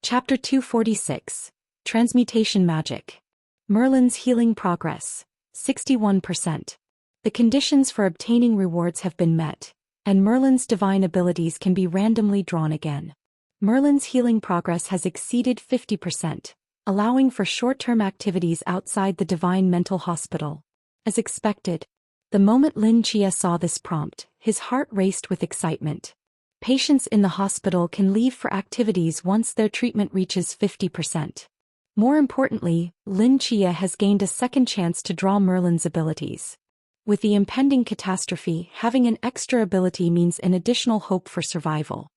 Chapter 246. Transmutation Magic. Merlin's Healing Progress. 61%. The conditions for obtaining rewards have been met, and Merlin's divine abilities can be randomly drawn again. Merlin's healing progress has exceeded 50%, allowing for short-term activities outside the Divine Mental Hospital. As expected, the moment Lin Chia saw this prompt, his heart raced with excitement. Patients in the hospital can leave for activities once their treatment reaches 50%. More importantly, Lin Chia has gained a second chance to draw Merlin's abilities. With the impending catastrophe, having an extra ability means an additional hope for survival.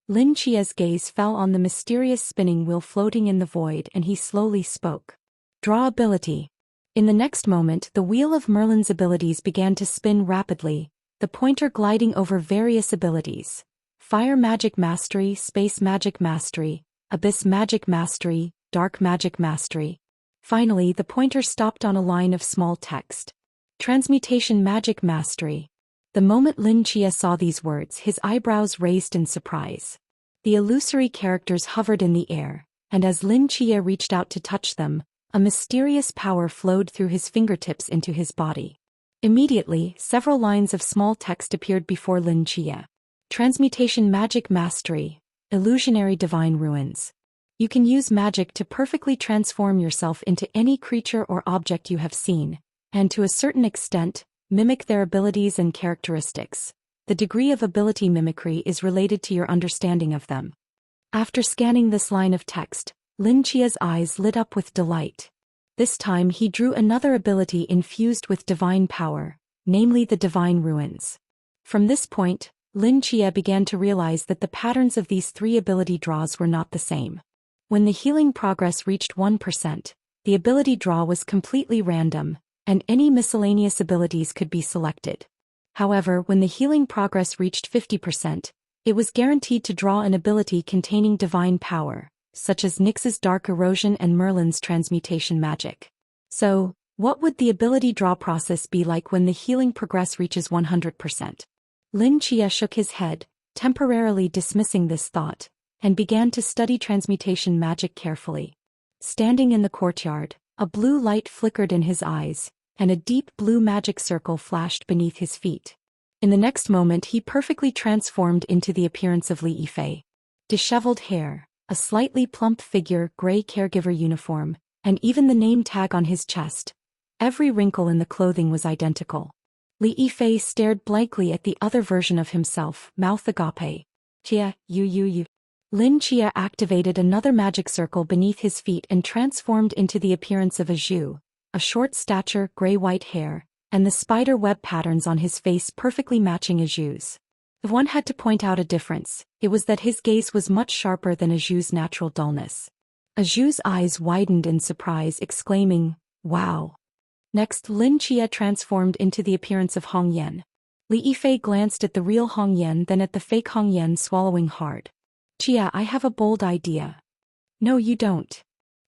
Lin Chia's gaze fell on the mysterious spinning wheel floating in the void, and he slowly spoke. Draw ability. In the next moment, the wheel of Merlin's abilities began to spin rapidly, the pointer gliding over various abilities. Fire Magic Mastery, Space Magic Mastery, Abyss Magic Mastery, Dark Magic Mastery. Finally, the pointer stopped on a line of small text. Transmutation Magic Mastery. The moment Lin Chia saw these words, his eyebrows raised in surprise. The illusory characters hovered in the air, and as Lin Chia reached out to touch them, a mysterious power flowed through his fingertips into his body. Immediately, several lines of small text appeared before Lin Chia. Transmutation Magic Mastery. Illusionary Divine Ruins. You can use magic to perfectly transform yourself into any creature or object you have seen, and to a certain extent, mimic their abilities and characteristics. The degree of ability mimicry is related to your understanding of them. After scanning this line of text, Lin Chia's eyes lit up with delight. This time he drew another ability infused with divine power, namely the Divine Ruins. From this point, Lin Chia began to realize that the patterns of these three ability draws were not the same. When the healing progress reached 1%, the ability draw was completely random, and any miscellaneous abilities could be selected. However, when the healing progress reached 50%, it was guaranteed to draw an ability containing divine power, such as Nyx's Dark Erosion and Merlin's Transmutation Magic. So, what would the ability draw process be like when the healing progress reaches 100%? Lin Chia shook his head, temporarily dismissing this thought, and began to study transmutation magic carefully. Standing in the courtyard, a blue light flickered in his eyes, and a deep blue magic circle flashed beneath his feet. In the next moment he perfectly transformed into the appearance of Li Yifei. Disheveled hair, a slightly plump figure, gray caregiver uniform, and even the name tag on his chest. Every wrinkle in the clothing was identical. Li Yifei stared blankly at the other version of himself, mouth agape. Chia, you. Lin Chia activated another magic circle beneath his feet and transformed into the appearance of a Zhu, a short stature, gray-white hair, and the spider web patterns on his face perfectly matching a Zhu's. If one had to point out a difference, it was that his gaze was much sharper than a Zhu's natural dullness. A Zhu's eyes widened in surprise, exclaiming, "Wow!" Next, Lin Chia transformed into the appearance of Hong Yan. Li Yifei glanced at the real Hong Yan, then at the fake Hong Yan, swallowing hard. "Chia, I have a bold idea." "No, you don't."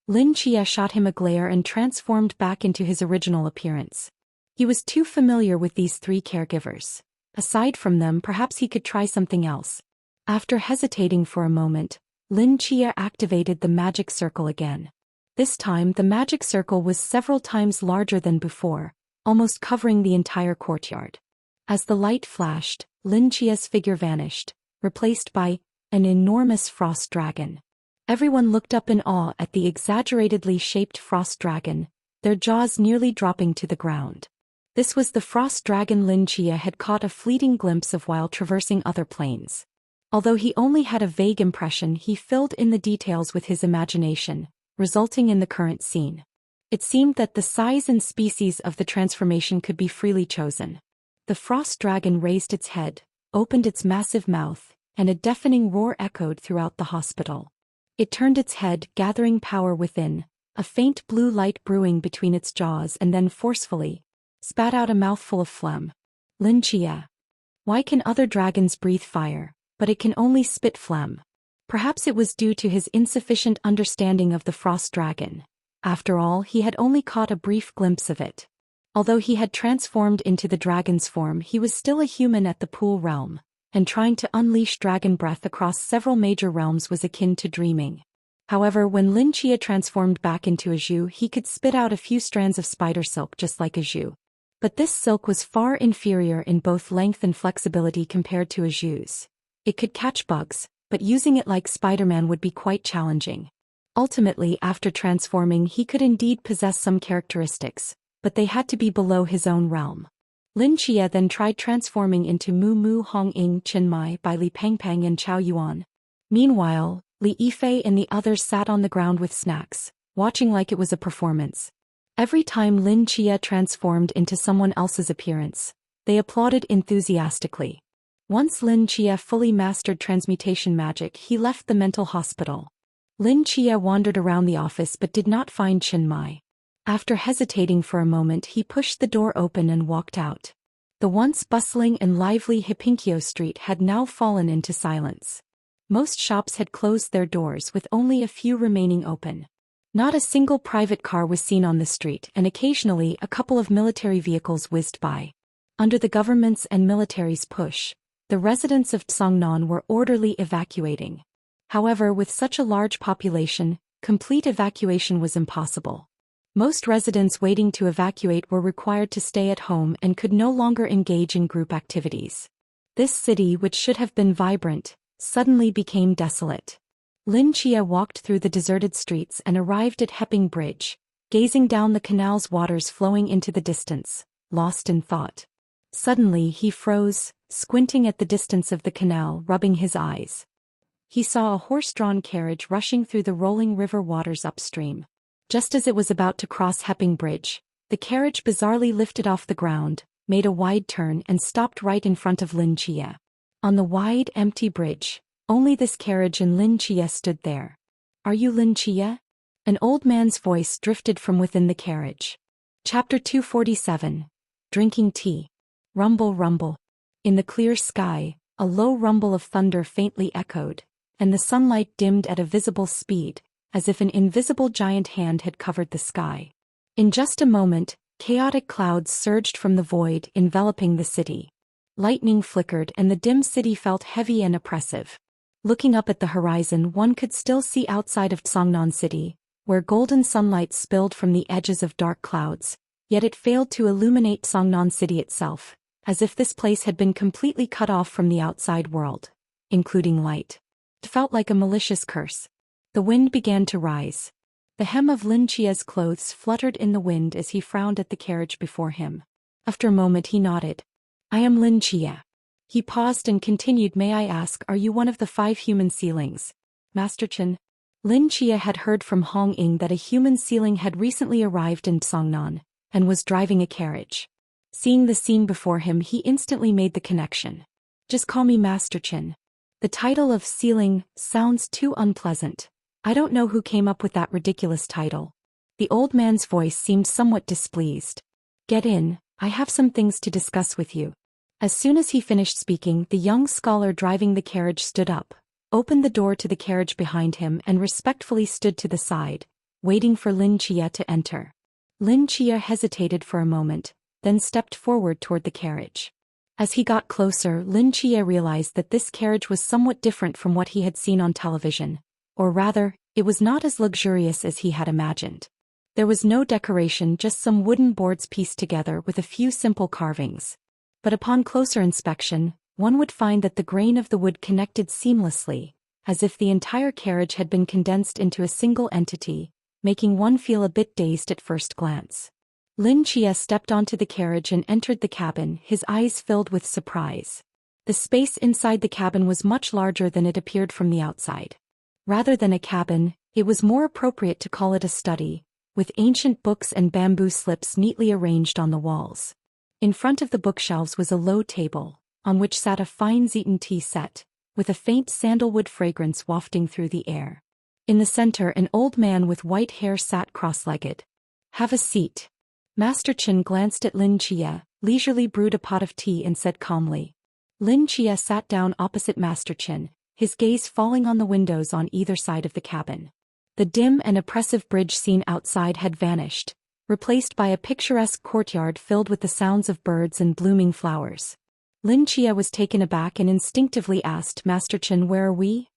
Lin Chia shot him a glare and transformed back into his original appearance. He was too familiar with these three caregivers. Aside from them, perhaps he could try something else. After hesitating for a moment, Lin Chia activated the magic circle again. This time the magic circle was several times larger than before, almost covering the entire courtyard. As the light flashed, Lin Chia's figure vanished, replaced by an enormous frost dragon. Everyone looked up in awe at the exaggeratedly shaped frost dragon, their jaws nearly dropping to the ground. This was the frost dragon Lin Chia had caught a fleeting glimpse of while traversing other planes. Although he only had a vague impression, he filled in the details with his imagination, resulting in the current scene. It seemed that the size and species of the transformation could be freely chosen. The frost dragon raised its head, opened its massive mouth, and a deafening roar echoed throughout the hospital. It turned its head, gathering power within, a faint blue light brewing between its jaws, and then forcefully spat out a mouthful of phlegm. Lin Chia. Why can other dragons breathe fire, but it can only spit phlegm? Perhaps it was due to his insufficient understanding of the frost dragon. After all, he had only caught a brief glimpse of it. Although he had transformed into the dragon's form, he was still a human at the Pool realm, and trying to unleash dragon breath across several major realms was akin to dreaming. However, when Lin Chia transformed back into a Zhu, he could spit out a few strands of spider silk just like a Zhu. But this silk was far inferior in both length and flexibility compared to a Zhu's. It could catch bugs, but using it like Spider-Man would be quite challenging. Ultimately, after transforming, he could indeed possess some characteristics, but they had to be below his own realm. Lin Chia then tried transforming into Mu Mu Hong Ing Chen Mai by Li Pangpang and Chao Yuan. Meanwhile, Li Yifei and the others sat on the ground with snacks, watching like it was a performance. Every time Lin Chia transformed into someone else's appearance, they applauded enthusiastically. Once Lin Chia fully mastered transmutation magic, he left the mental hospital. Lin Chia wandered around the office but did not find Chen Mai. After hesitating for a moment, he pushed the door open and walked out. The once bustling and lively Hipinkyo Street had now fallen into silence. Most shops had closed their doors with only a few remaining open. Not a single private car was seen on the street, and occasionally a couple of military vehicles whizzed by. Under the government's and military's push, the residents of Tsongnan were orderly evacuating. However, with such a large population, complete evacuation was impossible. Most residents waiting to evacuate were required to stay at home and could no longer engage in group activities. This city, which should have been vibrant, suddenly became desolate. Lin Chia walked through the deserted streets and arrived at Heping Bridge, gazing down the canal's waters flowing into the distance, lost in thought. Suddenly he froze, squinting at the distance of the canal, rubbing his eyes. He saw a horse-drawn carriage rushing through the rolling river waters upstream. Just as it was about to cross Heping Bridge, the carriage bizarrely lifted off the ground, made a wide turn and stopped right in front of Lin Chia. On the wide, empty bridge, only this carriage and Lin Chia stood there. "Are you Lin Chia?" An old man's voice drifted from within the carriage. Chapter 247. Drinking Tea. Rumble, rumble. In the clear sky, a low rumble of thunder faintly echoed, and the sunlight dimmed at a visible speed, as if an invisible giant hand had covered the sky. In just a moment, chaotic clouds surged from the void, enveloping the city. Lightning flickered and the dim city felt heavy and oppressive. Looking up at the horizon, one could still see outside of Tsongnan City, where golden sunlight spilled from the edges of dark clouds, yet it failed to illuminate Tsongnan City itself, as if this place had been completely cut off from the outside world, including light. It felt like a malicious curse. The wind began to rise. The hem of Lin Chia's clothes fluttered in the wind as he frowned at the carriage before him. After a moment he nodded. "I am Lin Chia." He paused and continued, "May I ask, are you one of the 5 human sealings, Master Chen?" Lin Chia had heard from Hong Ying that a human sealing had recently arrived in Tsongnan, and was driving a carriage. Seeing the scene before him, he instantly made the connection. "Just call me Master Chen. The title of sealing sounds too unpleasant. I don't know who came up with that ridiculous title." The old man's voice seemed somewhat displeased. "Get in, I have some things to discuss with you." As soon as he finished speaking, the young scholar driving the carriage stood up, opened the door to the carriage behind him and respectfully stood to the side, waiting for Lin Chia to enter. Lin Chia hesitated for a moment, then stepped forward toward the carriage. As he got closer, Lin Chia realized that this carriage was somewhat different from what he had seen on television. Or rather, it was not as luxurious as he had imagined. There was no decoration, just some wooden boards pieced together with a few simple carvings. But upon closer inspection, one would find that the grain of the wood connected seamlessly, as if the entire carriage had been condensed into a single entity, making one feel a bit dazed at first glance. Lin Chia stepped onto the carriage and entered the cabin, his eyes filled with surprise. The space inside the cabin was much larger than it appeared from the outside. Rather than a cabin, it was more appropriate to call it a study, with ancient books and bamboo slips neatly arranged on the walls. In front of the bookshelves was a low table, on which sat a fine Zeton tea set, with a faint sandalwood fragrance wafting through the air. In the center, an old man with white hair sat cross-legged. "Have a seat." Master Chen glanced at Lin Chia, leisurely brewed a pot of tea and said calmly. Lin Chia sat down opposite Master Chen, his gaze falling on the windows on either side of the cabin. The dim and oppressive bridge scene outside had vanished, replaced by a picturesque courtyard filled with the sounds of birds and blooming flowers. Lin Chia was taken aback and instinctively asked, "Master Chen, where are we?"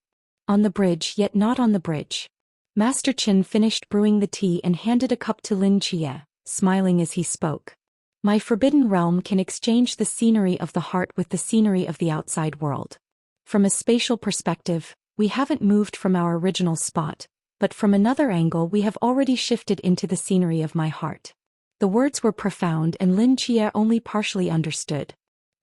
"On the bridge, yet not on the bridge." Master Chen finished brewing the tea and handed a cup to Lin Chia, smiling as he spoke. My forbidden realm can exchange the scenery of the heart with the scenery of the outside world. From a spatial perspective, we haven't moved from our original spot, but from another angle we have already shifted into the scenery of my heart. The words were profound and Lin Chia only partially understood.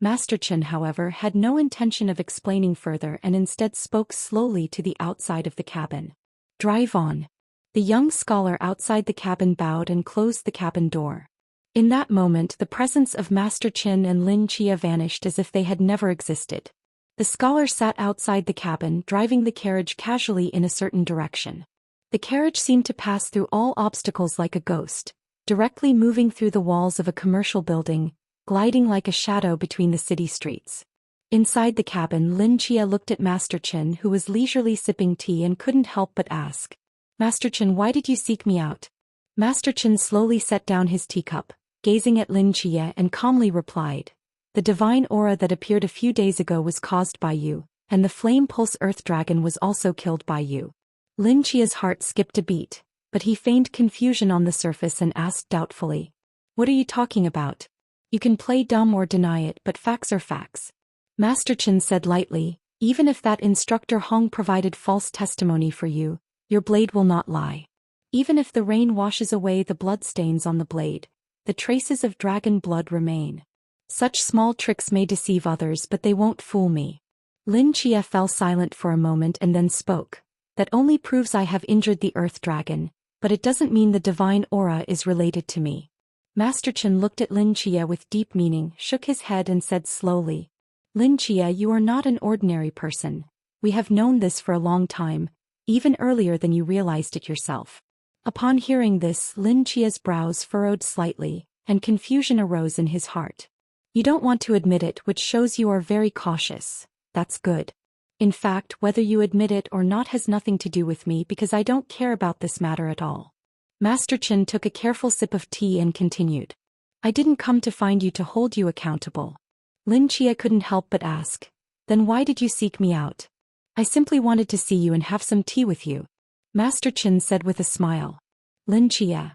Master Chen, however, had no intention of explaining further and instead spoke slowly to the outside of the cabin. Drive on. The young scholar outside the cabin bowed and closed the cabin door. In that moment the presence of Master Chen and Lin Chia vanished as if they had never existed. The scholar sat outside the cabin, driving the carriage casually in a certain direction. The carriage seemed to pass through all obstacles like a ghost, directly moving through the walls of a commercial building, gliding like a shadow between the city streets. Inside the cabin, Lin Chia looked at Master Chen, who was leisurely sipping tea, and couldn't help but ask, "Master Chen, why did you seek me out?" Master Chen slowly set down his teacup, gazing at Lin Chia, and calmly replied, "The divine aura that appeared a few days ago was caused by you, and the flame pulse earth dragon was also killed by you." Lin Chia's heart skipped a beat, but he feigned confusion on the surface and asked doubtfully, "What are you talking about? You can play dumb or deny it, but facts are facts." Master Chen said lightly, "Even if that instructor Hong provided false testimony for you, your blade will not lie. Even if the rain washes away the bloodstains on the blade, the traces of dragon blood remain. Such small tricks may deceive others, but they won't fool me." Lin Chia fell silent for a moment and then spoke, "That only proves I have injured the earth dragon, but it doesn't mean the divine aura is related to me." Master Chen looked at Lin Chia with deep meaning, shook his head and said slowly, "Lin Chia, you are not an ordinary person. We have known this for a long time, even earlier than you realized it yourself." Upon hearing this, Lin Chia's brows furrowed slightly, and confusion arose in his heart. "You don't want to admit it, which shows you are very cautious. That's good. In fact, whether you admit it or not has nothing to do with me, because I don't care about this matter at all." Master Chen took a careful sip of tea and continued, "I didn't come to find you to hold you accountable." Lin Chia couldn't help but ask, "Then why did you seek me out?" "I simply wanted to see you and have some tea with you," Master Chen said with a smile. Lin Chia.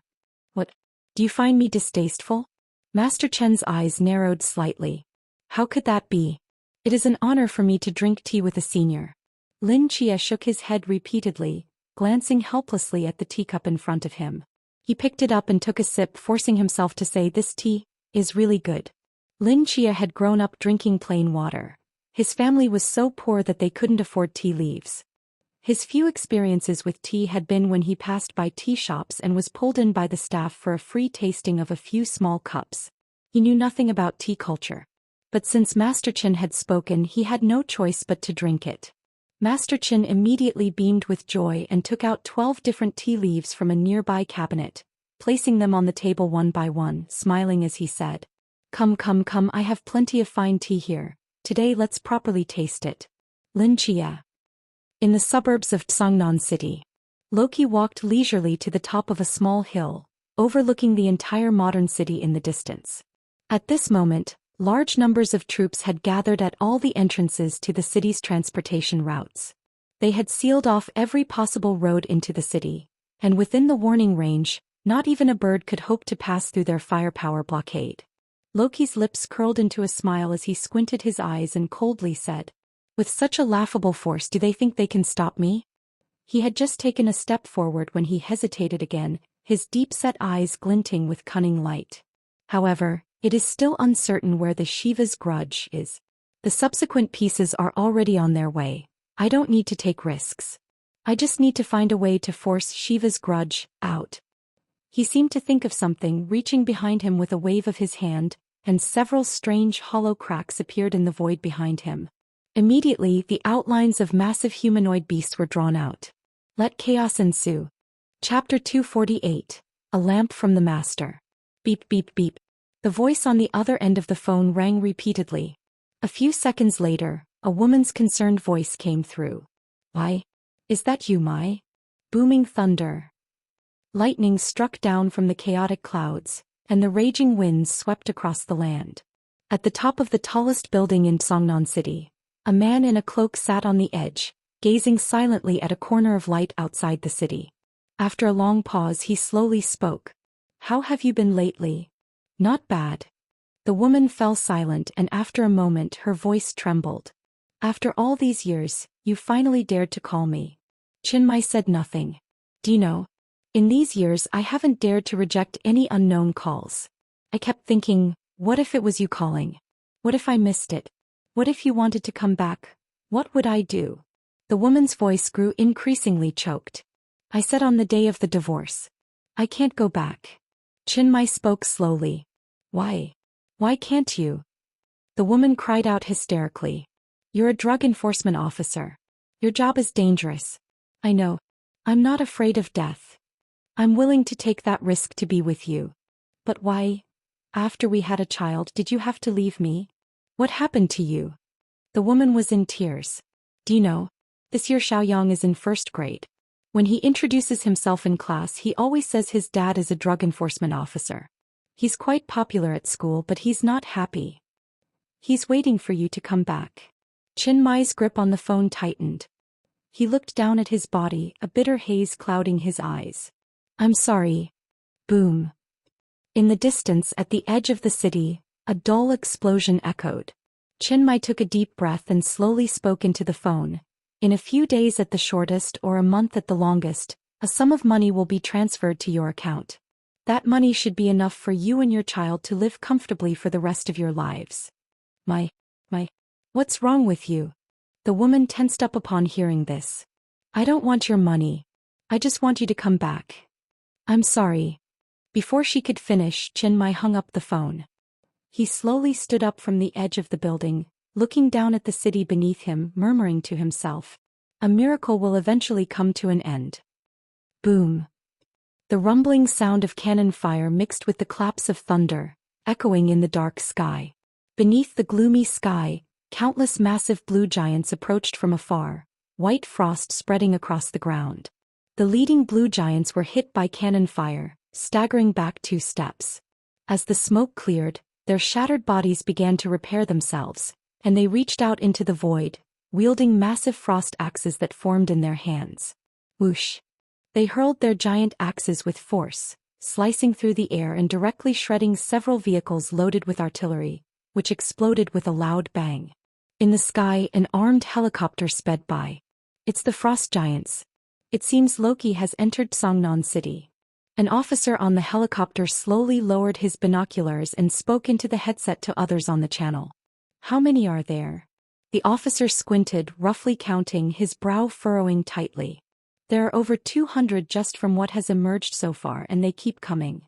"What? Do you find me distasteful?" Master Chen's eyes narrowed slightly. "How could that be? It is an honor for me to drink tea with a senior." Lin Chia shook his head repeatedly, glancing helplessly at the teacup in front of him. He picked it up and took a sip, forcing himself to say, "This tea is really good." Lin Chia had grown up drinking plain water. His family was so poor that they couldn't afford tea leaves. His few experiences with tea had been when he passed by tea shops and was pulled in by the staff for a free tasting of a few small cups. He knew nothing about tea culture. But since Master Chen had spoken, he had no choice but to drink it. Master Chen immediately beamed with joy and took out 12 different tea leaves from a nearby cabinet, placing them on the table one by one, smiling as he said, Come, I have plenty of fine tea here. Today let's properly taste it." Lin Chia. In the suburbs of Songnan City, Loki walked leisurely to the top of a small hill, overlooking the entire modern city in the distance. At this moment, large numbers of troops had gathered at all the entrances to the city's transportation routes. They had sealed off every possible road into the city, and within the warning range, not even a bird could hope to pass through their firepower blockade. Loki's lips curled into a smile as he squinted his eyes and coldly said, "With such a laughable force, do they think they can stop me?" He had just taken a step forward when he hesitated again, his deep-set eyes glinting with cunning light. "However, it is still uncertain where the Shiva's grudge is. The subsequent pieces are already on their way. I don't need to take risks. I just need to find a way to force Shiva's grudge out." He seemed to think of something, reaching behind him with a wave of his hand, and several strange hollow cracks appeared in the void behind him. Immediately, the outlines of massive humanoid beasts were drawn out. Let chaos ensue. Chapter 248. A Lamp from the Master. Beep beep beep. The voice on the other end of the phone rang repeatedly. A few seconds later, a woman's concerned voice came through. "Why? Is that you, Mai?" Booming thunder. Lightning struck down from the chaotic clouds, and the raging winds swept across the land. At the top of the tallest building in Songnan City, a man in a cloak sat on the edge, gazing silently at a corner of light outside the city. After a long pause he slowly spoke. How have you been lately? Not bad. The woman fell silent and after a moment her voice trembled. After all these years, you finally dared to call me. Chinmay said nothing. Dino, in these years I haven't dared to reject any unknown calls. I kept thinking, what if it was you calling? What if I missed it? What if you wanted to come back? What would I do? The woman's voice grew increasingly choked. I said on the day of the divorce. I can't go back. Chinmay spoke slowly. Why? Why can't you? The woman cried out hysterically. You're a drug enforcement officer. Your job is dangerous. I know. I'm not afraid of death. I'm willing to take that risk to be with you. But why? After we had a child, did you have to leave me? What happened to you? The woman was in tears. Dino, this year Xiaoyang is in first grade. When he introduces himself in class, he always says his dad is a drug enforcement officer. He's quite popular at school, but he's not happy. He's waiting for you to come back. Chinmay's grip on the phone tightened. He looked down at his body, a bitter haze clouding his eyes. I'm sorry. Boom. In the distance, at the edge of the city, a dull explosion echoed. Chinmay took a deep breath and slowly spoke into the phone. In a few days at the shortest or a month at the longest, a sum of money will be transferred to your account. That money should be enough for you and your child to live comfortably for the rest of your lives. What's wrong with you? The woman tensed up upon hearing this. I don't want your money. I just want you to come back. I'm sorry. Before she could finish, Chinmay hung up the phone. He slowly stood up from the edge of the building, looking down at the city beneath him, murmuring to himself. A miracle will eventually come to an end. Boom. The rumbling sound of cannon fire mixed with the claps of thunder, echoing in the dark sky. Beneath the gloomy sky, countless massive blue giants approached from afar, white frost spreading across the ground. The leading blue giants were hit by cannon fire, staggering back 2 steps. As the smoke cleared, their shattered bodies began to repair themselves, and they reached out into the void, wielding massive frost axes that formed in their hands. Whoosh! They hurled their giant axes with force, slicing through the air and directly shredding several vehicles loaded with artillery, which exploded with a loud bang. In the sky, an armed helicopter sped by. It's the frost giants. It seems Loki has entered Songnan City. An officer on the helicopter slowly lowered his binoculars and spoke into the headset to others on the channel. How many are there? The officer squinted, roughly counting, his brow furrowing tightly. There are over 200 just from what has emerged so far, and they keep coming.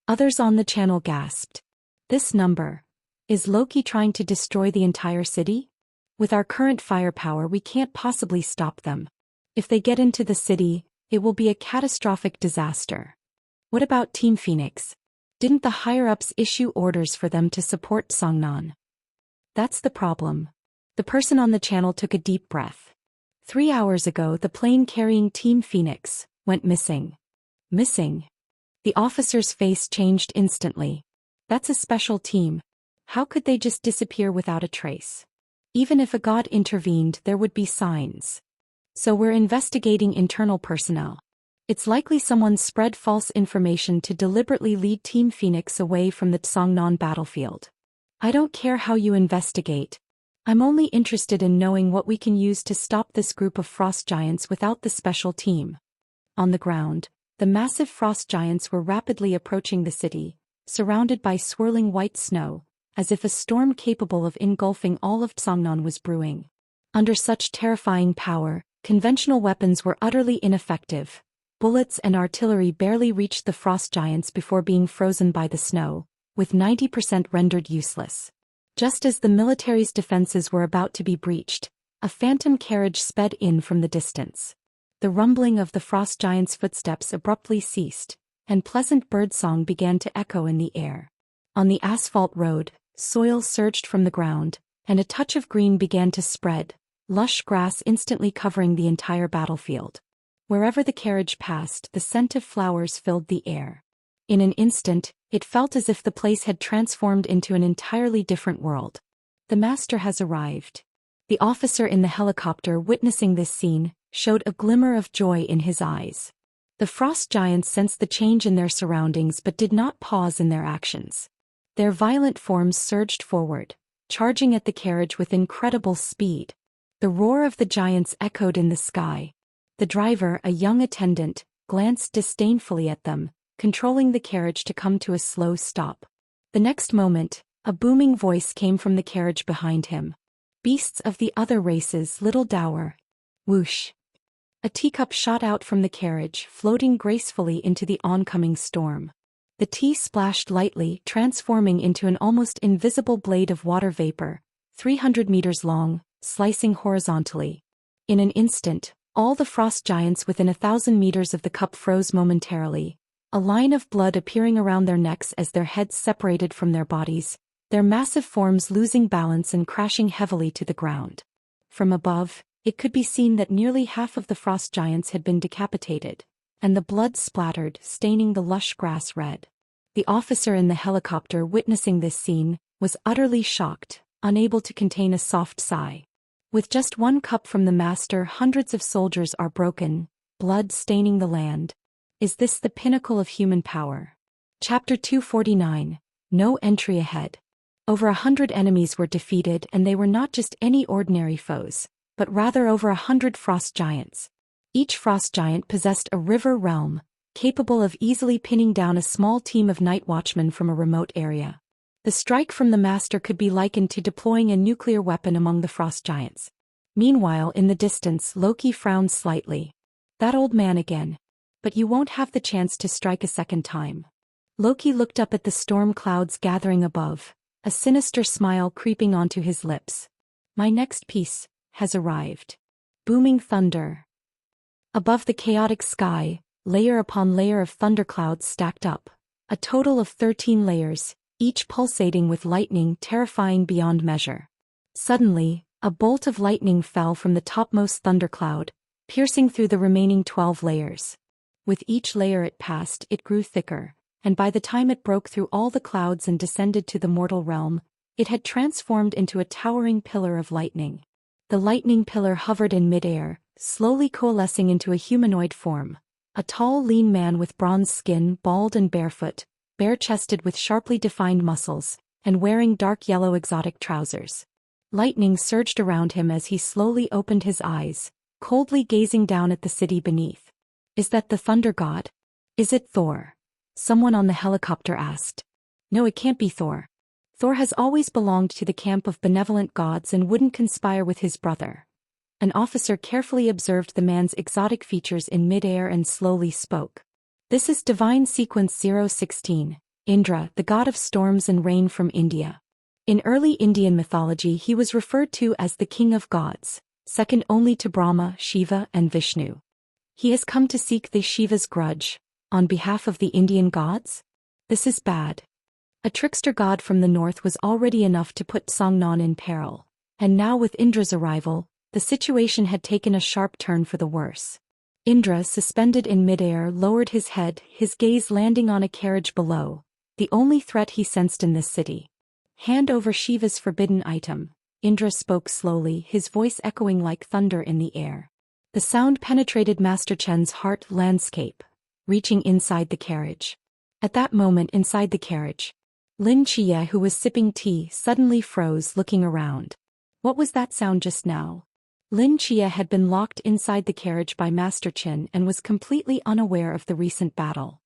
Others on the channel gasped. This number. Is Loki trying to destroy the entire city? With our current firepower, we can't possibly stop them. If they get into the city, it will be a catastrophic disaster. What about Team Phoenix? Didn't the higher-ups issue orders for them to support Songnan? That's the problem. The person on the channel took a deep breath. 3 hours ago, the plane carrying Team Phoenix went missing. Missing? The officer's face changed instantly. That's a special team. How could they just disappear without a trace? Even if a god intervened, there would be signs. So we're investigating internal personnel. It's likely someone spread false information to deliberately lead Team Phoenix away from the Songnan battlefield. I don't care how you investigate. I'm only interested in knowing what we can use to stop this group of frost giants without the special team. On the ground, the massive frost giants were rapidly approaching the city, surrounded by swirling white snow, as if a storm capable of engulfing all of Songnan was brewing. Under such terrifying power, conventional weapons were utterly ineffective. Bullets and artillery barely reached the frost giants before being frozen by the snow, with 90% rendered useless. Just as the military's defenses were about to be breached, a phantom carriage sped in from the distance. The rumbling of the frost giant's footsteps abruptly ceased, and pleasant birdsong began to echo in the air. On the asphalt road, soil surged from the ground, and a touch of green began to spread, lush grass instantly covering the entire battlefield. Wherever the carriage passed, the scent of flowers filled the air. In an instant, it felt as if the place had transformed into an entirely different world. The master has arrived. The officer in the helicopter, witnessing this scene, showed a glimmer of joy in his eyes. The frost giants sensed the change in their surroundings but did not pause in their actions. Their violent forms surged forward, charging at the carriage with incredible speed. The roar of the giants echoed in the sky. The driver, a young attendant, glanced disdainfully at them, controlling the carriage to come to a slow stop. The next moment, a booming voice came from the carriage behind him. "Beasts of the other races, little dower." Whoosh! A teacup shot out from the carriage, floating gracefully into the oncoming storm. The tea splashed lightly, transforming into an almost invisible blade of water vapor, 300 meters long, slicing horizontally. In an instant, all the frost giants within 1,000 meters of the cup froze momentarily, a line of blood appearing around their necks as their heads separated from their bodies, their massive forms losing balance and crashing heavily to the ground. From above, it could be seen that nearly half of the frost giants had been decapitated, and the blood splattered, staining the lush grass red. The officer in the helicopter witnessing this scene was utterly shocked, unable to contain a soft sigh. With just one cup from the master, hundreds of soldiers are broken, blood staining the land. Is this the pinnacle of human power? Chapter 249. No entry ahead. Over 100 enemies were defeated, and they were not just any ordinary foes, but rather over 100 frost giants. Each frost giant possessed a river realm, capable of easily pinning down a small team of night watchmen from a remote area. The strike from the master could be likened to deploying a nuclear weapon among the frost giants. Meanwhile, in the distance, Loki frowned slightly. "That old man again. But you won't have the chance to strike a second time." Loki looked up at the storm clouds gathering above, a sinister smile creeping onto his lips. "My next piece has arrived." Booming thunder. Above the chaotic sky, layer upon layer of thunderclouds stacked up, a total of 13 layers, each pulsating with lightning terrifying beyond measure. Suddenly, a bolt of lightning fell from the topmost thundercloud, piercing through the remaining 12 layers. With each layer it passed, it grew thicker, and by the time it broke through all the clouds and descended to the mortal realm, it had transformed into a towering pillar of lightning. The lightning pillar hovered in midair, slowly coalescing into a humanoid form. A tall, lean man with bronze skin, bald and barefoot, bare-chested with sharply defined muscles, and wearing dark yellow exotic trousers. Lightning surged around him as he slowly opened his eyes, coldly gazing down at the city beneath. "Is that the thunder god? Is it Thor?" someone on the helicopter asked. "No, it can't be Thor. Thor has always belonged to the camp of benevolent gods and wouldn't conspire with his brother." An officer carefully observed the man's exotic features in midair and slowly spoke. "This is Divine Sequence 016, Indra, the god of storms and rain from India. In early Indian mythology he was referred to as the king of gods, second only to Brahma, Shiva, and Vishnu. He has come to seek the Shiva's grudge, on behalf of the Indian gods? This is bad." A trickster god from the north was already enough to put Songnon in peril, and now with Indra's arrival, the situation had taken a sharp turn for the worse. Indra, suspended in midair, lowered his head, his gaze landing on a carriage below, the only threat he sensed in this city. "Hand over Shiva's forbidden item," Indra spoke slowly, his voice echoing like thunder in the air. The sound penetrated Master Chen's heart landscape, reaching inside the carriage. At that moment inside the carriage, Lin Chia, who was sipping tea, suddenly froze, looking around. What was that sound just now? Lin Chia had been locked inside the carriage by Master Chen and was completely unaware of the recent battle.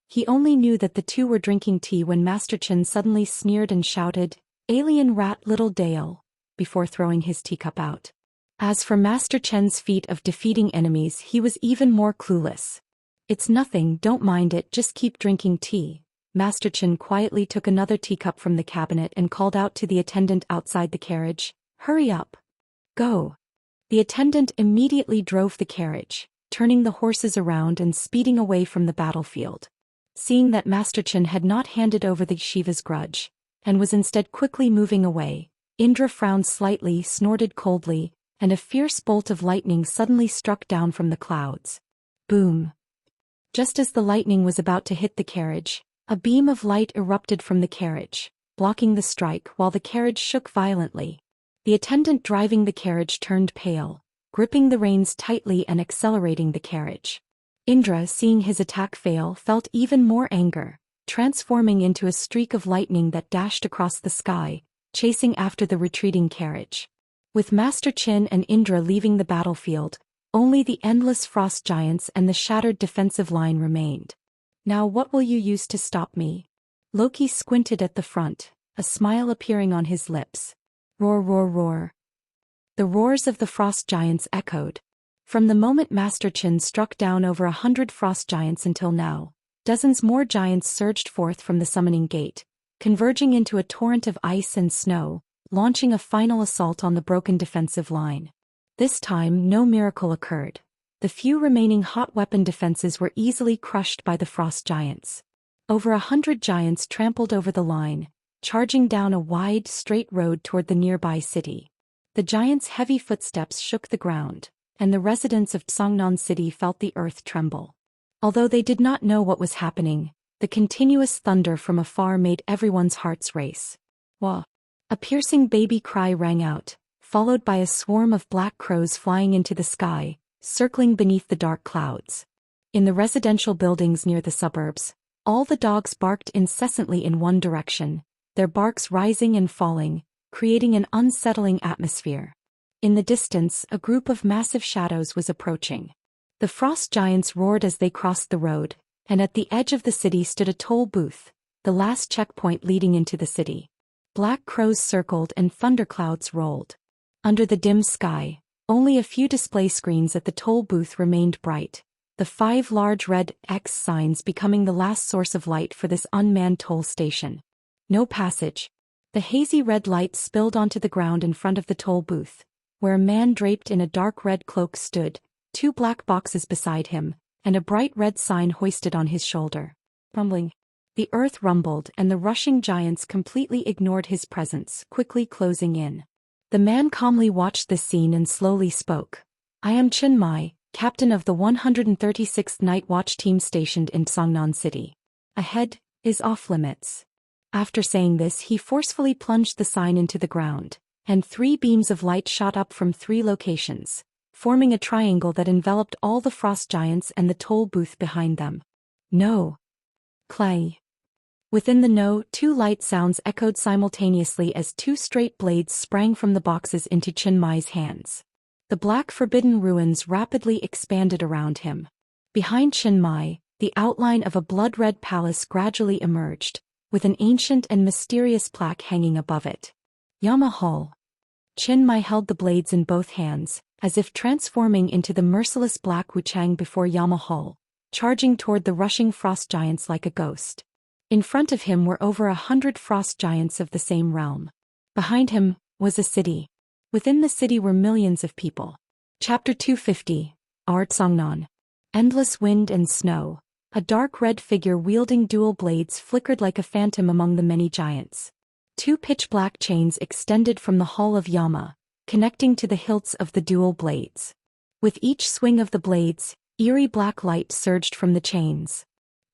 He only knew that the two were drinking tea when Master Chen suddenly sneered and shouted, "Alien rat, little Dale," before throwing his teacup out. As for Master Chen's feat of defeating enemies, he was even more clueless. "It's nothing, don't mind it, just keep drinking tea." Master Chen quietly took another teacup from the cabinet and called out to the attendant outside the carriage, "Hurry up. Go." The attendant immediately drove the carriage, turning the horses around and speeding away from the battlefield. Seeing that Master Chen had not handed over the Shiva's grudge, and was instead quickly moving away, Indra frowned slightly, snorted coldly, and a fierce bolt of lightning suddenly struck down from the clouds. Boom! Just as the lightning was about to hit the carriage, a beam of light erupted from the carriage, blocking the strike while the carriage shook violently. The attendant driving the carriage turned pale, gripping the reins tightly and accelerating the carriage. Indra, seeing his attack fail, felt even more anger, transforming into a streak of lightning that dashed across the sky, chasing after the retreating carriage. With Master Chin and Indra leaving the battlefield, only the endless frost giants and the shattered defensive line remained. Now what will you use to stop me? Loki squinted at the front, a smile appearing on his lips. Roar, roar, roar. The roars of the frost giants echoed. From the moment Master Chin struck down over 100 frost giants until now, dozens more giants surged forth from the summoning gate, converging into a torrent of ice and snow, launching a final assault on the broken defensive line. This time no miracle occurred. The few remaining hot weapon defenses were easily crushed by the frost giants. Over 100 giants trampled over the line, charging down a wide, straight road toward the nearby city. The giants' heavy footsteps shook the ground, and the residents of Seongnan City felt the earth tremble. Although they did not know what was happening, the continuous thunder from afar made everyone's hearts race. Wah! A piercing baby cry rang out, followed by a swarm of black crows flying into the sky, circling beneath the dark clouds. In the residential buildings near the suburbs, all the dogs barked incessantly in one direction, their barks rising and falling, creating an unsettling atmosphere. In the distance, a group of massive shadows was approaching. The frost giants roared as they crossed the road, and at the edge of the city stood a toll booth, the last checkpoint leading into the city. Black crows circled and thunderclouds rolled. Under the dim sky, only a few display screens at the toll booth remained bright, the 5 large red X signs becoming the last source of light for this unmanned toll station. No passage. The hazy red light spilled onto the ground in front of the toll booth, where a man draped in a dark red cloak stood, 2 black boxes beside him, and a bright red sign hoisted on his shoulder. Rumbling. The earth rumbled and the rushing giants completely ignored his presence, quickly closing in. The man calmly watched this scene and slowly spoke. I am Chin Mai, captain of the 136th Night Watch team stationed in Seongnan City. Ahead is off limits. After saying this, he forcefully plunged the sign into the ground, and 3 beams of light shot up from 3 locations, forming a triangle that enveloped all the frost giants and the toll booth behind them. No. Clay. Within the no, 2 light sounds echoed simultaneously as 2 straight blades sprang from the boxes into Chin Mai's hands. The black forbidden ruins rapidly expanded around him. Behind Chin Mai, the outline of a blood-red palace gradually emerged, with an ancient and mysterious plaque hanging above it. Yama Hall. Chin Mai held the blades in both hands, as if transforming into the merciless black Wuchang before Yama Hall, charging toward the rushing frost giants like a ghost. In front of him were over 100 frost giants of the same realm. Behind him was a city. Within the city were millions of people. Chapter 250, Art Seongnan. Endless wind and snow. A dark red figure wielding dual blades flickered like a phantom among the many giants. 2 pitch-black chains extended from the Hall of Yama, connecting to the hilts of the dual blades. With each swing of the blades, eerie black light surged from the chains.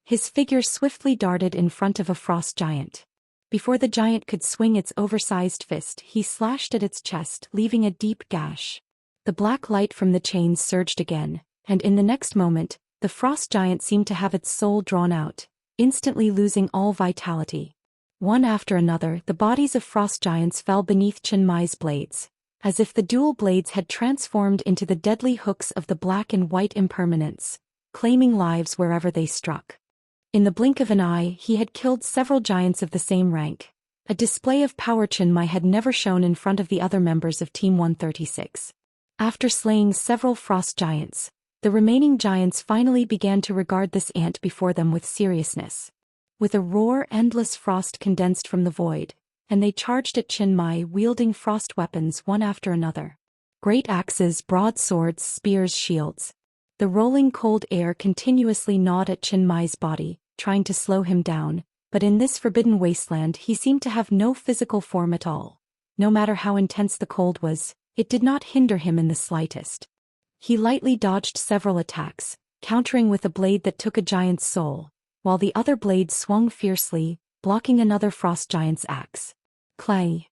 His figure swiftly darted in front of a frost giant. Before the giant could swing its oversized fist, he slashed at its chest, leaving a deep gash. The black light from the chains surged again, and in the next moment, the frost giant seemed to have its soul drawn out, instantly losing all vitality. One after another, the bodies of frost giants fell beneath Chin Mai's blades, as if the dual blades had transformed into the deadly hooks of the black and white impermanence, claiming lives wherever they struck. In the blink of an eye, he had killed several giants of the same rank, a display of power Chin Mai had never shown in front of the other members of Team 136. After slaying several frost giants, the remaining giants finally began to regard this ant before them with seriousness. With a roar, endless frost condensed from the void, and they charged at Chin Mai wielding frost weapons one after another. Great axes, broadswords, spears, shields. The rolling cold air continuously gnawed at Chin Mai's body, trying to slow him down, but in this forbidden wasteland he seemed to have no physical form at all. No matter how intense the cold was, it did not hinder him in the slightest. He lightly dodged several attacks, countering with a blade that took a giant's soul, while the other blade swung fiercely, blocking another frost giant's axe. Clay.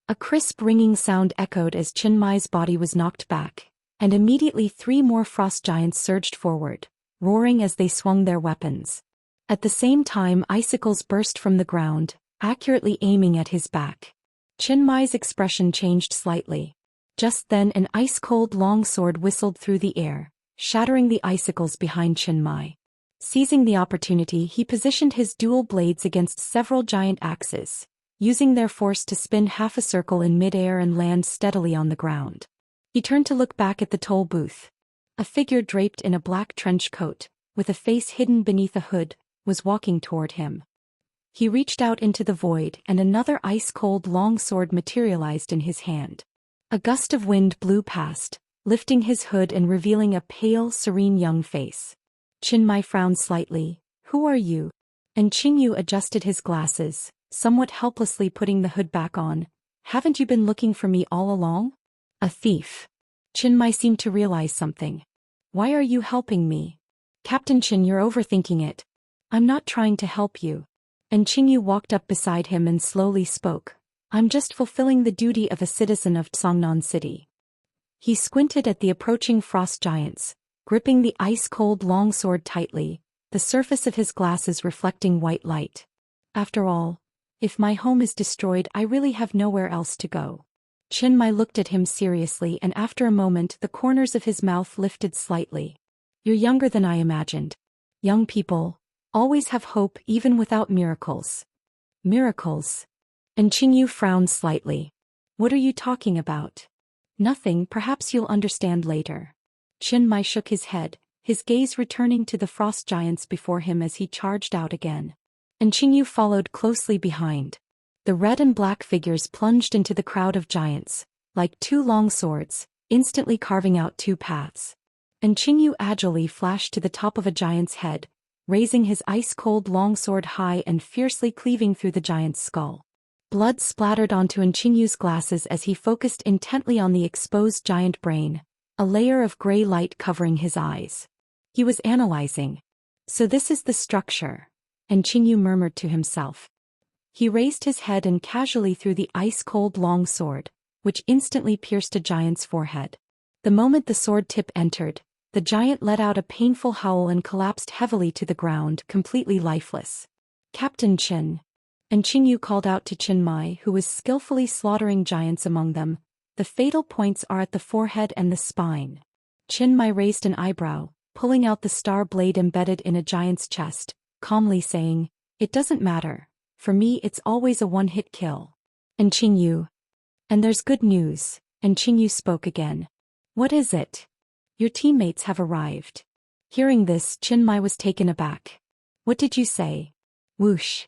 A crisp ringing sound echoed as Chin Mai's body was knocked back, and immediately 3 more frost giants surged forward, roaring as they swung their weapons. At the same time, icicles burst from the ground, accurately aiming at his back. Chinmai's expression changed slightly. Just then an ice-cold longsword whistled through the air, shattering the icicles behind Chinmai. Seizing the opportunity, he positioned his dual blades against several giant axes, using their force to spin half a circle in midair and land steadily on the ground. He turned to look back at the toll booth. A figure draped in a black trench coat, with a face hidden beneath a hood, was walking toward him. He reached out into the void and another ice-cold longsword materialized in his hand. A gust of wind blew past, lifting his hood and revealing a pale, serene young face. Chinmai frowned slightly. "Who are you?" And Qingyu adjusted his glasses, somewhat helplessly putting the hood back on. "Haven't you been looking for me all along?" "A thief." Chinmai seemed to realize something. "Why are you helping me?" "Captain Qin, you're overthinking it." "I'm not trying to help you." And Qingyu walked up beside him and slowly spoke. "I'm just fulfilling the duty of a citizen of Songnan City." He squinted at the approaching frost giants, gripping the ice-cold longsword tightly, the surface of his glasses reflecting white light. "After all, if my home is destroyed, I really have nowhere else to go." Chinmai looked at him seriously, and after a moment the corners of his mouth lifted slightly. "You're younger than I imagined. Young people always have hope even without miracles." "Miracles?" And Qingyu frowned slightly. "What are you talking about?" "Nothing, perhaps you'll understand later." Chinmai shook his head, his gaze returning to the frost giants before him as he charged out again. And Qingyu followed closely behind. The red and black figures plunged into the crowd of giants, like two long swords, instantly carving out two paths. And Qingyu agilely flashed to the top of a giant's head, raising his ice-cold longsword high and fiercely cleaving through the giant's skull. Blood splattered onto Qinyu's glasses as he focused intently on the exposed giant brain, a layer of gray light covering his eyes. He was analyzing. "So this is the structure," and Qingyu murmured to himself. He raised his head and casually threw the ice-cold longsword, which instantly pierced a giant's forehead. The moment the sword tip entered, the giant let out a painful howl and collapsed heavily to the ground, completely lifeless. "Captain Qin." And Qingyu called out to Chinmai, who was skillfully slaughtering giants among them. "The fatal points are at the forehead and the spine." Chinmai raised an eyebrow, pulling out the star blade embedded in a giant's chest, calmly saying, "It doesn't matter. For me it's always a one-hit kill." And Qingyu. "And there's good news." And Qingyu spoke again. "What is it?" "Your teammates have arrived." Hearing this, Chinmai was taken aback. "What did you say?" Whoosh.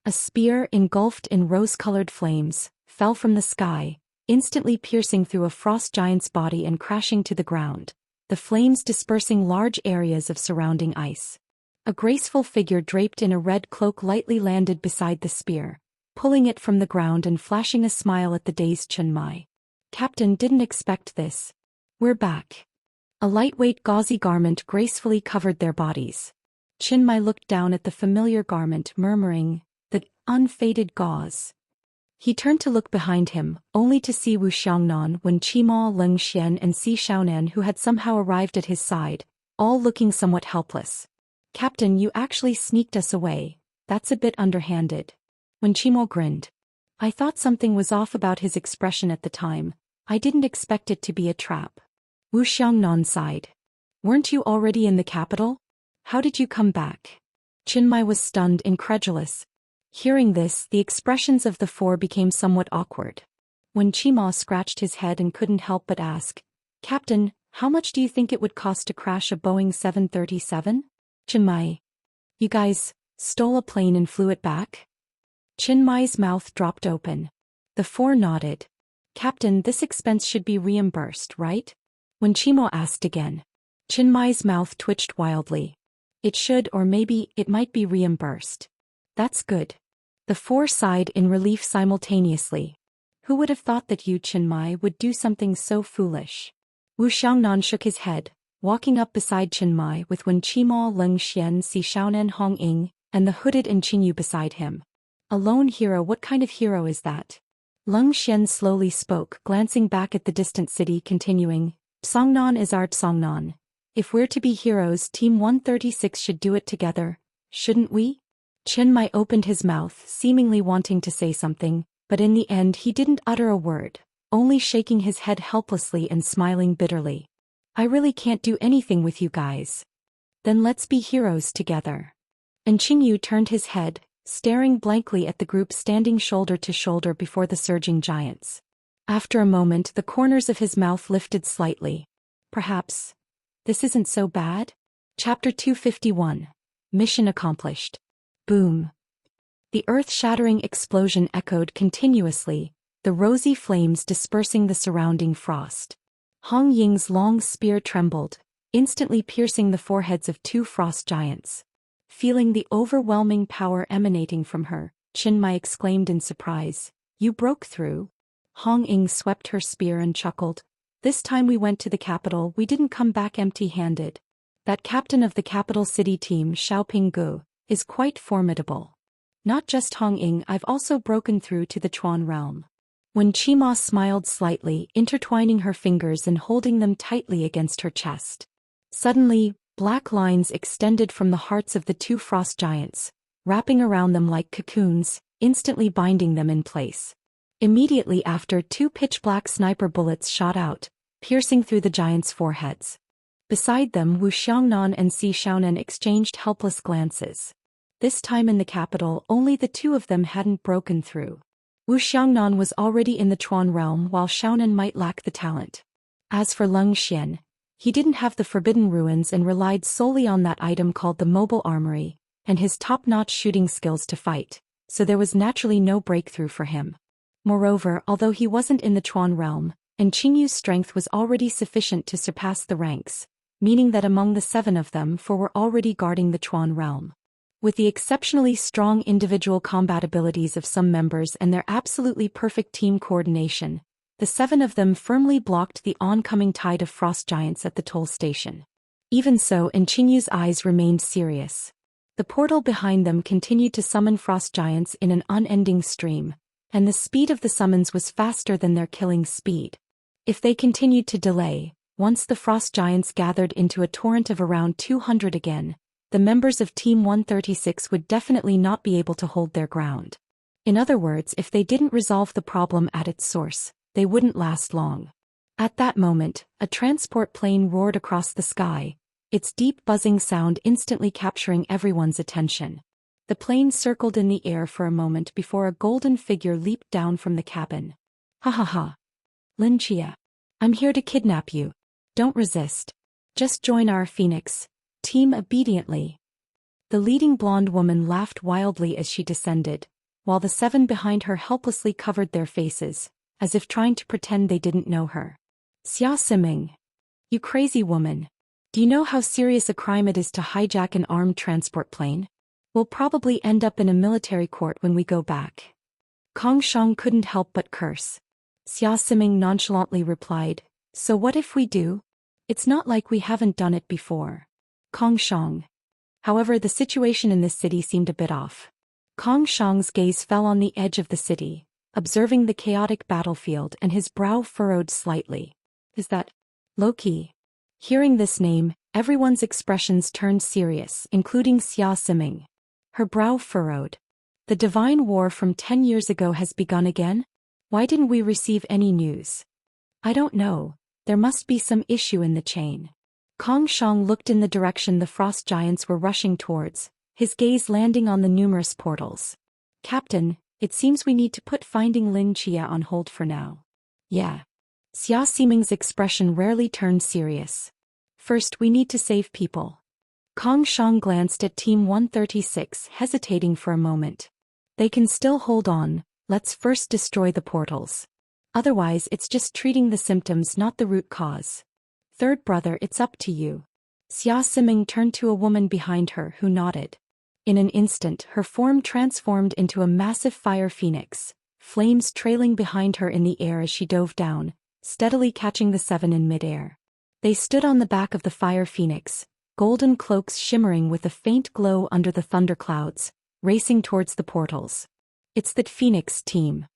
A spear, engulfed in rose-colored flames, fell from the sky, instantly piercing through a frost giant's body and crashing to the ground, the flames dispersing large areas of surrounding ice. A graceful figure draped in a red cloak lightly landed beside the spear, pulling it from the ground and flashing a smile at the dazed Chinmai. "Captain, didn't expect this." "We're back." A lightweight gauzy garment gracefully covered their bodies. Chinmai looked down at the familiar garment, murmuring, "The unfaded gauze." He turned to look behind him, only to see Wu Xiangnan, Wen Qimo, Leng Xian and Si Xiaonan, who had somehow arrived at his side, all looking somewhat helpless. "Captain, you actually sneaked us away. That's a bit underhanded." Wen Qimo grinned. "I thought something was off about his expression at the time. I didn't expect it to be a trap." Wu Xiangnan sighed. "Weren't you already in the capital? How did you come back?" Chinmai was stunned, incredulous. Hearing this, the expressions of the four became somewhat awkward. When Qimo scratched his head and couldn't help but ask, "Captain, how much do you think it would cost to crash a Boeing 737? Chinmai. You guys stole a plane and flew it back?" Chinmai's mouth dropped open. The four nodded. "Captain, this expense should be reimbursed, right?" When Qimo asked again. Chinmai's mouth twitched wildly. "It should, or maybe it might be reimbursed." "That's good." The four sighed in relief simultaneously. "Who would have thought that you, Chinmai, would do something so foolish?" Wu Xiangnan shook his head, walking up beside Chinmai with Wen Qimo, Leng Xian, Si Xiaonan, Hong Ying, and the hooded and Qingyu beside him. "A lone hero? What kind of hero is that?" Leng Xian slowly spoke, glancing back at the distant city, continuing, "Songnan is our Songnan. If we're to be heroes, Team 136 should do it together, shouldn't we? Chen Mai opened his mouth, seemingly wanting to say something, but in the end he didn't utter a word, only shaking his head helplessly and smiling bitterly. I really can't do anything with you guys. Then let's be heroes together. And Qingyu turned his head, staring blankly at the group standing shoulder to shoulder before the surging giants. After a moment, the corners of his mouth lifted slightly. Perhaps this isn't so bad? Chapter 251. Mission accomplished. Boom. The earth-shattering explosion echoed continuously, the rosy flames dispersing the surrounding frost. Hong Ying's long spear trembled, instantly piercing the foreheads of two frost giants. Feeling the overwhelming power emanating from her, Chen Mai exclaimed in surprise, "You broke through?" Hong Ying swept her spear and chuckled. "This time we went to the capital, we didn't come back empty-handed. That captain of the capital city team, Xiaoping Gu, is quite formidable. Not just Hong Ying, I've also broken through to the Chuan realm." When Qima smiled slightly, intertwining her fingers and holding them tightly against her chest. Suddenly, black lines extended from the hearts of the two frost giants, wrapping around them like cocoons, instantly binding them in place. Immediately after, two pitch-black sniper bullets shot out, piercing through the giants' foreheads. Beside them, Wu Xiangnan and Si Xiaonan exchanged helpless glances. This time in the capital, only the two of them hadn't broken through. Wu Xiangnan was already in the Chuan realm, while Xiaonan might lack the talent. As for Leng Xian, he didn't have the forbidden ruins and relied solely on that item called the mobile armory, and his top-notch shooting skills to fight, so there was naturally no breakthrough for him. Moreover, although he wasn't in the Chuan realm, and Qingyu's strength was already sufficient to surpass the ranks, meaning that among the 7 of them 4 were already guarding the Chuan realm. With the exceptionally strong individual combat abilities of some members and their absolutely perfect team coordination, the 7 of them firmly blocked the oncoming tide of frost giants at the toll station. Even so, Qingyu's eyes remained serious. The portal behind them continued to summon frost giants in an unending stream, and the speed of the summons was faster than their killing speed. If they continued to delay, once the frost giants gathered into a torrent of around 200 again, the members of Team 136 would definitely not be able to hold their ground. In other words, if they didn't resolve the problem at its source, they wouldn't last long. At that moment, a transport plane roared across the sky, its deep buzzing sound instantly capturing everyone's attention. The plane circled in the air for a moment before a golden figure leaped down from the cabin. "Ha ha ha. Lin Chia. I'm here to kidnap you. Don't resist. Just join our Phoenix team obediently." The leading blonde woman laughed wildly as she descended, while the 7 behind her helplessly covered their faces, as if trying to pretend they didn't know her. "Xia Siming. You crazy woman. Do you know how serious a crime it is to hijack an armed transport plane? We'll probably end up in a military court when we go back." Kong Shang couldn't help but curse. Xia Siming nonchalantly replied, "So what if we do? It's not like we haven't done it before." Kong Shang. However, the situation in this city seemed a bit off. Kong Shang's gaze fell on the edge of the city, observing the chaotic battlefield, and his brow furrowed slightly. "Is that Loki?" Hearing this name, everyone's expressions turned serious, including Xia Siming. Her brow furrowed. "The divine war from 10 years ago has begun again? Why didn't we receive any news?" "I don't know. There must be some issue in the chain." Kong Shang looked in the direction the frost giants were rushing towards, his gaze landing on the numerous portals. "Captain, it seems we need to put finding Lin Chia on hold for now." "Yeah." Xia Siming's expression rarely turned serious. "First, we need to save people." Kong Shang glanced at Team 136, hesitating for a moment. "They can still hold on, let's first destroy the portals. Otherwise, it's just treating the symptoms, not the root cause. Third brother, it's up to you." Xia Siming turned to a woman behind her who nodded. In an instant, her form transformed into a massive fire phoenix, flames trailing behind her in the air as she dove down, steadily catching the 7 in midair. They stood on the back of the fire phoenix, golden cloaks shimmering with a faint glow under the thunderclouds, racing towards the portals. "It's that Phoenix team."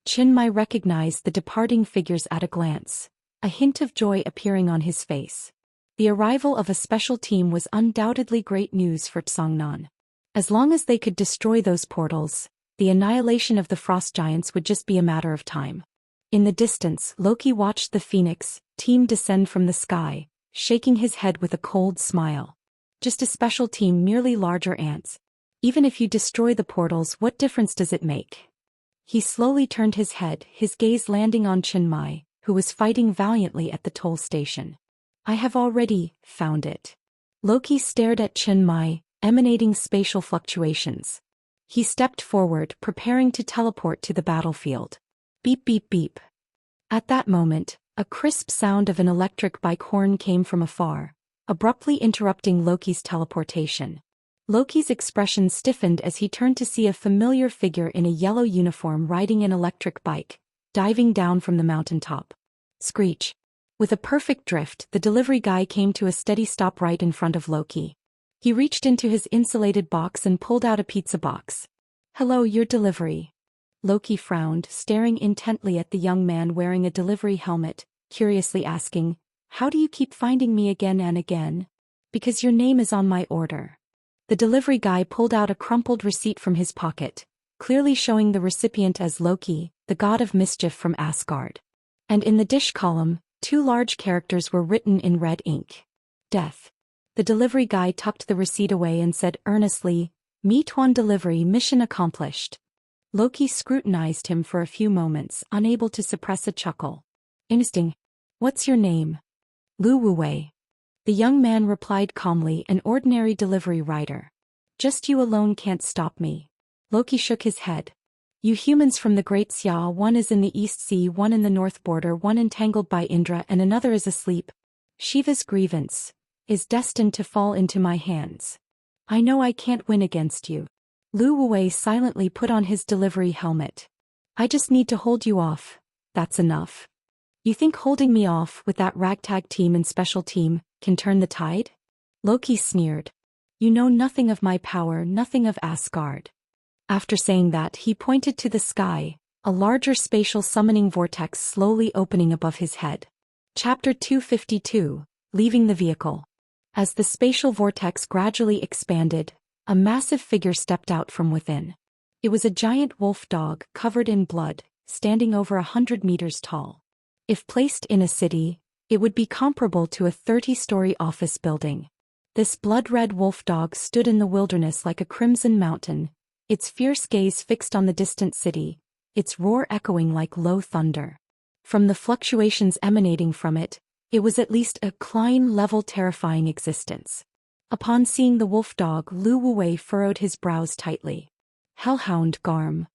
Chen Mai recognized the departing figures at a glance, a hint of joy appearing on his face. The arrival of a special team was undoubtedly great news for Tsangnan. As long as they could destroy those portals, the annihilation of the frost giants would just be a matter of time. In the distance, Loki watched the Phoenix team descend from the sky, shaking his head with a cold smile. Just a special team, merely larger ants. Even if you destroy the portals, what difference does it make? He slowly turned his head, his gaze landing on Chinmai, who was fighting valiantly at the toll station. I have already found it. Loki stared at Chinmai, emanating spatial fluctuations. He stepped forward, preparing to teleport to the battlefield. Beep beep beep. At that moment, a crisp sound of an electric bike horn came from afar, abruptly interrupting Loki's teleportation. Loki's expression stiffened as he turned to see a familiar figure in a yellow uniform riding an electric bike, diving down from the mountaintop. Screech. With a perfect drift, the delivery guy came to a steady stop right in front of Loki. He reached into his insulated box and pulled out a pizza box. Hello, your delivery. Loki frowned, staring intently at the young man wearing a delivery helmet, curiously asking, How do you keep finding me again and again? Because your name is on my order. The delivery guy pulled out a crumpled receipt from his pocket, clearly showing the recipient as Loki, the god of mischief from Asgard. And in the dish column, 2 large characters were written in red ink. Death. The delivery guy tucked the receipt away and said earnestly, Me Tuan delivery mission accomplished. Loki scrutinized him for a few moments, unable to suppress a chuckle. Interesting. What's your name? Lu Wuwei. The young man replied calmly, an ordinary delivery rider. Just you alone can't stop me. Loki shook his head. You humans from the Great Xia, one is in the East Sea, one in the North Border, one entangled by Indra and another is asleep. Shiva's grievance is destined to fall into my hands. I know I can't win against you. Lu Wuwei silently put on his delivery helmet. I just need to hold you off. That's enough. You think holding me off with that ragtag team and special team can turn the tide? Loki sneered. You know nothing of my power, nothing of Asgard. After saying that, he pointed to the sky, a larger spatial summoning vortex slowly opening above his head. Chapter 252, Leaving the Vehicle. As the spatial vortex gradually expanded, a massive figure stepped out from within. It was a giant wolf dog covered in blood, standing over 100 meters tall. If placed in a city, it would be comparable to a 30-story office building. This blood-red wolf dog stood in the wilderness like a crimson mountain, its fierce gaze fixed on the distant city, its roar echoing like low thunder. From the fluctuations emanating from it, it was at least a Klein-level terrifying existence. Upon seeing the wolf dog, Lu Wuwei furrowed his brows tightly. Hellhound Garm.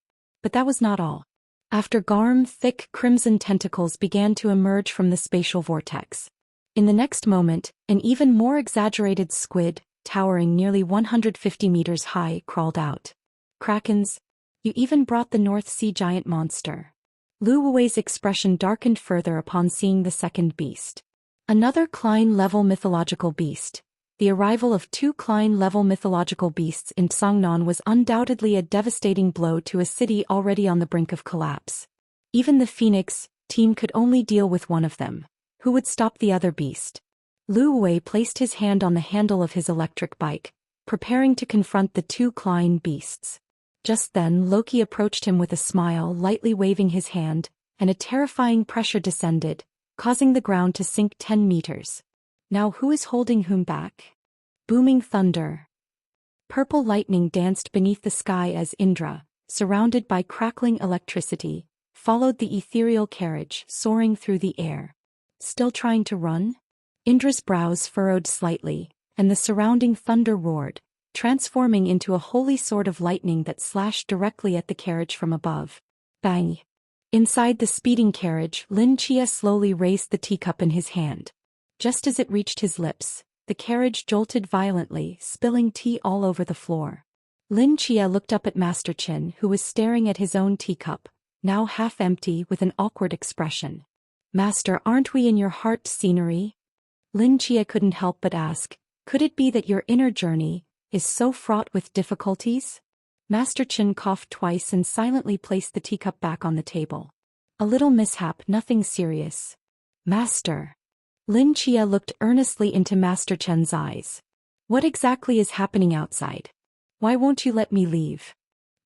But that was not all. After Garm, thick crimson tentacles began to emerge from the spatial vortex. In the next moment, an even more exaggerated squid, towering nearly 150 meters high, crawled out. Krakens. You even brought the North Sea giant monster. Lu Wuwei's expression darkened further upon seeing the second beast. Another Klein-level mythological beast. The arrival of 2 Klein-level mythological beasts in Tsangnan was undoubtedly a devastating blow to a city already on the brink of collapse. Even the Phoenix team could only deal with one of them. Who would stop the other beast? Lu Wuwei placed his hand on the handle of his electric bike, preparing to confront the 2 Klein beasts. Just then Loki approached him with a smile, lightly waving his hand, and a terrifying pressure descended, causing the ground to sink 10 meters. Now who is holding whom back? Booming thunder. Purple lightning danced beneath the sky as Indra, surrounded by crackling electricity, followed the ethereal carriage soaring through the air. Still trying to run? Indra's brows furrowed slightly, and the surrounding thunder roared, transforming into a holy sword of lightning that slashed directly at the carriage from above. Bang! Inside the speeding carriage, Lin Chia slowly raised the teacup in his hand. Just as it reached his lips, the carriage jolted violently, spilling tea all over the floor. Lin Chia looked up at Master Qin, who was staring at his own teacup, now half empty, with an awkward expression. Master, aren't we in your heart scenery? Lin Chia couldn't help but ask, could it be that your inner journey is so fraught with difficulties? Master Qin coughed twice and silently placed the teacup back on the table. A little mishap, nothing serious. Master. Lin Chia looked earnestly into Master Chen's eyes. What exactly is happening outside? Why won't you let me leave?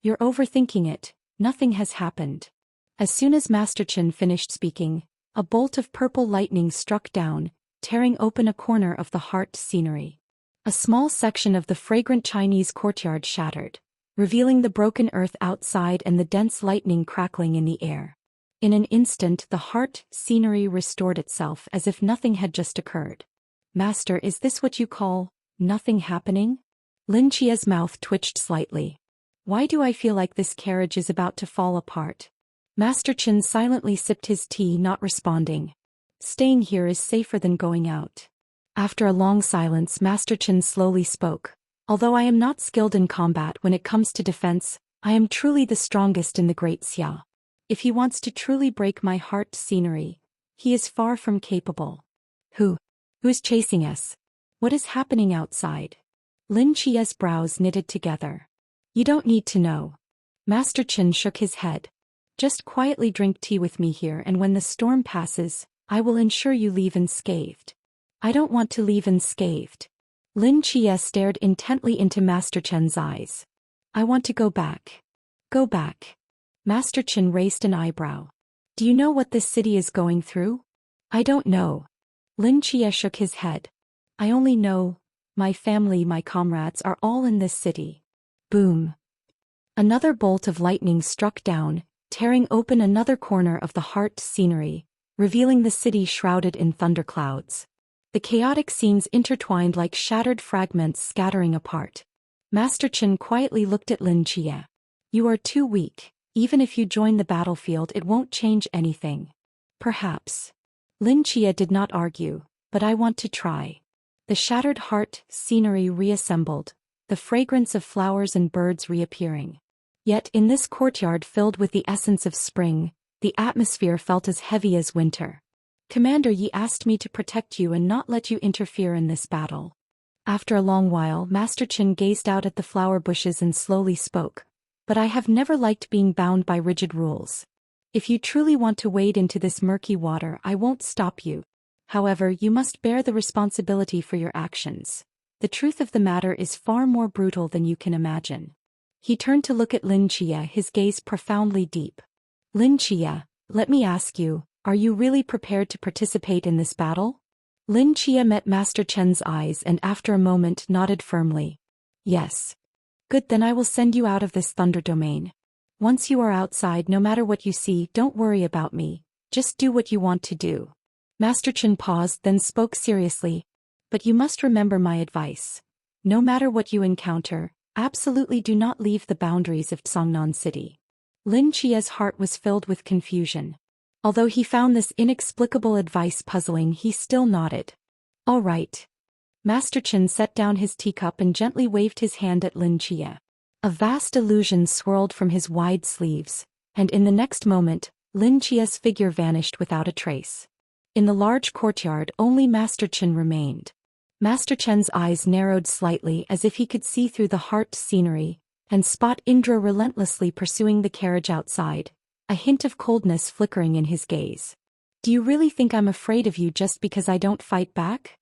You're overthinking it, nothing has happened. As soon as Master Chen finished speaking, a bolt of purple lightning struck down, tearing open a corner of the heart scenery. A small section of the fragrant Chinese courtyard shattered, revealing the broken earth outside and the dense lightning crackling in the air. In an instant the heart scenery restored itself as if nothing had just occurred. Master, is this what you call nothing happening? Lin Chia's mouth twitched slightly. Why do I feel like this carriage is about to fall apart? Master Chen silently sipped his tea, not responding. Staying here is safer than going out. After a long silence, Master Chen slowly spoke. Although I am not skilled in combat when it comes to defense, I am truly the strongest in the Great Xia. If he wants to truly break my heart scenery, he is far from capable. Who is chasing us? What is happening outside? Lin Chia's brows knitted together. You don't need to know. Master Chen shook his head. Just quietly drink tea with me here, and when the storm passes, I will ensure you leave unscathed. I don't want to leave unscathed. Lin Chia stared intently into Master Chen's eyes. I want to go back. Go back. Master Chen raised an eyebrow. Do you know what this city is going through? I don't know. Lin Chia shook his head. I only know, my family, my comrades are all in this city. Boom. Another bolt of lightning struck down, tearing open another corner of the heart scenery, revealing the city shrouded in thunderclouds. The chaotic scenes intertwined like shattered fragments scattering apart. Master Chen quietly looked at Lin Chia. You are too weak. Even if you join the battlefield, it won't change anything. Perhaps. Lin Chia did not argue, but I want to try. The shattered heart scenery reassembled, the fragrance of flowers and birds reappearing. Yet in this courtyard filled with the essence of spring, the atmosphere felt as heavy as winter. Commander Yi asked me to protect you and not let you interfere in this battle. After a long while, Master Chen gazed out at the flower bushes and slowly spoke. But I have never liked being bound by rigid rules. If you truly want to wade into this murky water, I won't stop you. However, you must bear the responsibility for your actions. The truth of the matter is far more brutal than you can imagine. He turned to look at Lin Chia, his gaze profoundly deep. Lin Chia, let me ask you, are you really prepared to participate in this battle? Lin Chia met Master Chen's eyes and after a moment nodded firmly. Yes. Good, then I will send you out of this thunder domain. Once you are outside, no matter what you see, don't worry about me, just do what you want to do. Master Chen paused, then spoke seriously. But you must remember my advice. No matter what you encounter, absolutely do not leave the boundaries of Songnan City. Lin Chia's heart was filled with confusion. Although he found this inexplicable advice puzzling, he still nodded. All right. Master Chen set down his teacup and gently waved his hand at Lin Chia. A vast illusion swirled from his wide sleeves, and in the next moment, Lin Chia's figure vanished without a trace. In the large courtyard, only Master Chen remained. Master Chen's eyes narrowed slightly as if he could see through the heart scenery, and spot Indra relentlessly pursuing the carriage outside, a hint of coldness flickering in his gaze. Do you really think I'm afraid of you just because I don't fight back?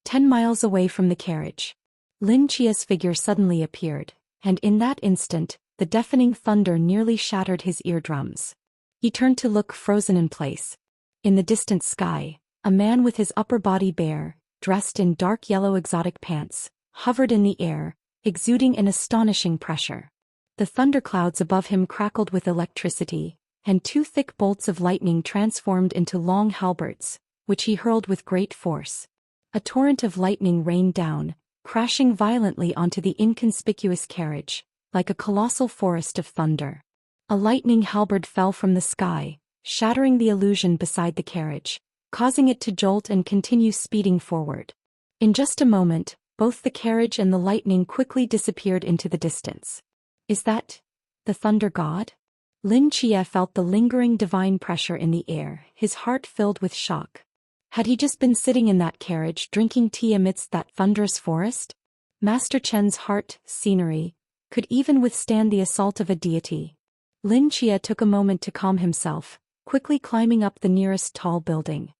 10 miles away from the carriage, Lin Chia's figure suddenly appeared, and in that instant, the deafening thunder nearly shattered his eardrums. He turned to look, frozen in place. In the distant sky, a man with his upper body bare, dressed in dark yellow exotic pants, hovered in the air, exuding an astonishing pressure. The thunderclouds above him crackled with electricity, and 2 thick bolts of lightning transformed into long halberds, which he hurled with great force. A torrent of lightning rained down, crashing violently onto the inconspicuous carriage, like a colossal forest of thunder. A lightning halberd fell from the sky, shattering the illusion beside the carriage, causing it to jolt and continue speeding forward. In just a moment, both the carriage and the lightning quickly disappeared into the distance. Is that the thunder god? Lin Chia felt the lingering divine pressure in the air, his heart filled with shock. Had he just been sitting in that carriage drinking tea amidst that thunderous forest? Master Chen's heart scenery could even withstand the assault of a deity. Lin Chia took a moment to calm himself, quickly climbing up the nearest tall building.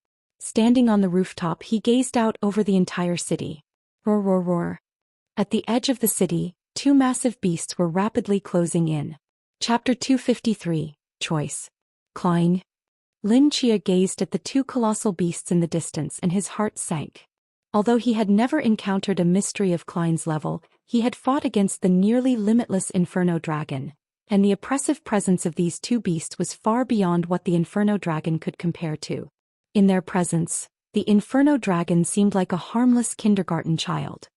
Standing on the rooftop, he gazed out over the entire city. Roar, roar, roar. At the edge of the city, two massive beasts were rapidly closing in. Chapter 253, Choice. Clawing. Lin Chia gazed at the two colossal beasts in the distance and his heart sank. Although he had never encountered a mystery of Klein's level, he had fought against the nearly limitless Inferno Dragon, and the oppressive presence of these two beasts was far beyond what the Inferno Dragon could compare to. In their presence, the Inferno Dragon seemed like a harmless kindergarten child.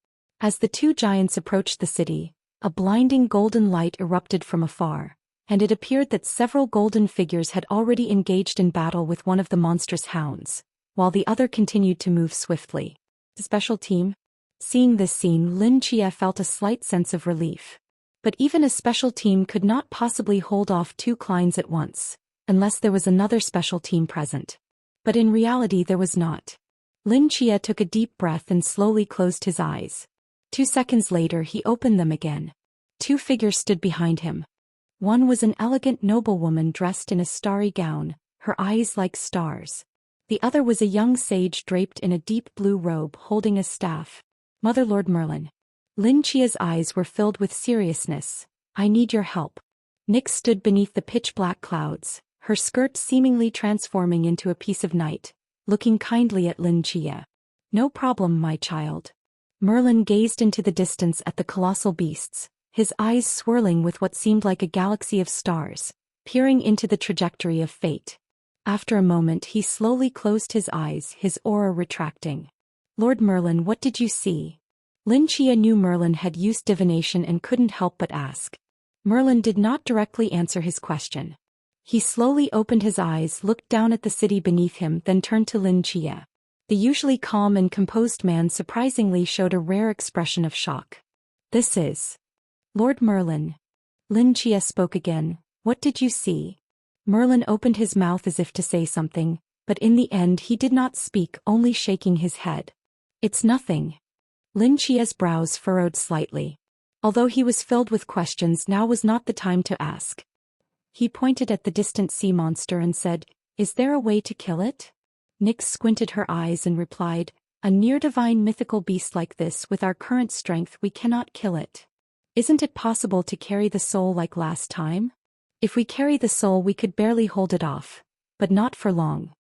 As the two giants approached the city, a blinding golden light erupted from afar, and it appeared that several golden figures had already engaged in battle with one of the monstrous hounds, while the other continued to move swiftly. The special team? Seeing this scene, Lin Chia felt a slight sense of relief. But even a special team could not possibly hold off two Kleins at once, unless there was another special team present. But in reality there was not. Lin Chia took a deep breath and slowly closed his eyes. 2 seconds later he opened them again. Two figures stood behind him. One was an elegant noblewoman dressed in a starry gown, her eyes like stars. The other was a young sage draped in a deep blue robe holding a staff. Mother Lord Merlin. Lin Chia's eyes were filled with seriousness. I need your help. Nyx stood beneath the pitch-black clouds, her skirt seemingly transforming into a piece of night, looking kindly at Lin Chia. No problem, my child. Merlin gazed into the distance at the colossal beasts, his eyes swirling with what seemed like a galaxy of stars, peering into the trajectory of fate. After a moment he slowly closed his eyes, his aura retracting. Lord Merlin, what did you see? Lin Chia knew Merlin had used divination and couldn't help but ask. Merlin did not directly answer his question. He slowly opened his eyes, looked down at the city beneath him, then turned to Lin Chia. The usually calm and composed man surprisingly showed a rare expression of shock. This is Lord Merlin. Lin Chia spoke again. What did you see? Merlin opened his mouth as if to say something, but in the end he did not speak, only shaking his head. It's nothing. Lin Chia's brows furrowed slightly. Although he was filled with questions, now was not the time to ask. He pointed at the distant sea monster and said, Is there a way to kill it? Nyx squinted her eyes and replied, A near-divine mythical beast like this, with our current strength we cannot kill it. Isn't it possible to carry the soul like last time? If we carry the soul we could barely hold it off, but not for long.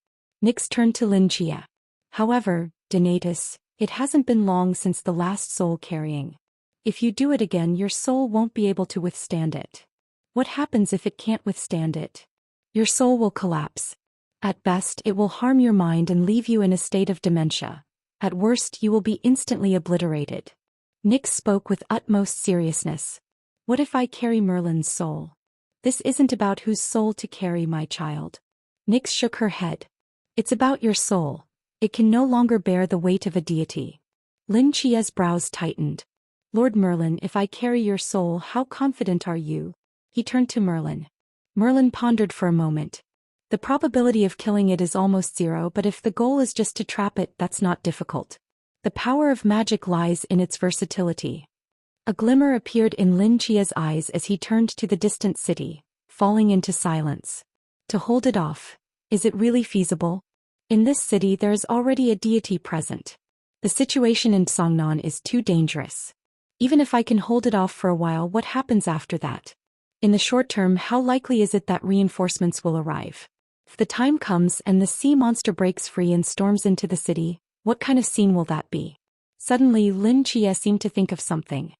Nyx turned to Lin Chia. However, Donatus, it hasn't been long since the last soul carrying. If you do it again your soul won't be able to withstand it. What happens if it can't withstand it? Your soul will collapse. At best it will harm your mind and leave you in a state of dementia. At worst you will be instantly obliterated. Nyx spoke with utmost seriousness. What if I carry Merlin's soul? This isn't about whose soul to carry, my child. Nyx shook her head. It's about your soul. It can no longer bear the weight of a deity. Lin Chia's brows tightened. Lord Merlin, if I carry your soul, how confident are you? He turned to Merlin. Merlin pondered for a moment. The probability of killing it is almost zero, but if the goal is just to trap it, that's not difficult. The power of magic lies in its versatility. A glimmer appeared in Lin Chia's eyes as he turned to the distant city, falling into silence. To hold it off, is it really feasible? In this city there is already a deity present. The situation in Songnan is too dangerous. Even if I can hold it off for a while, what happens after that? In the short term, how likely is it that reinforcements will arrive? If the time comes and the sea monster breaks free and storms into the city, what kind of scene will that be? Suddenly Lin Chia seemed to think of something.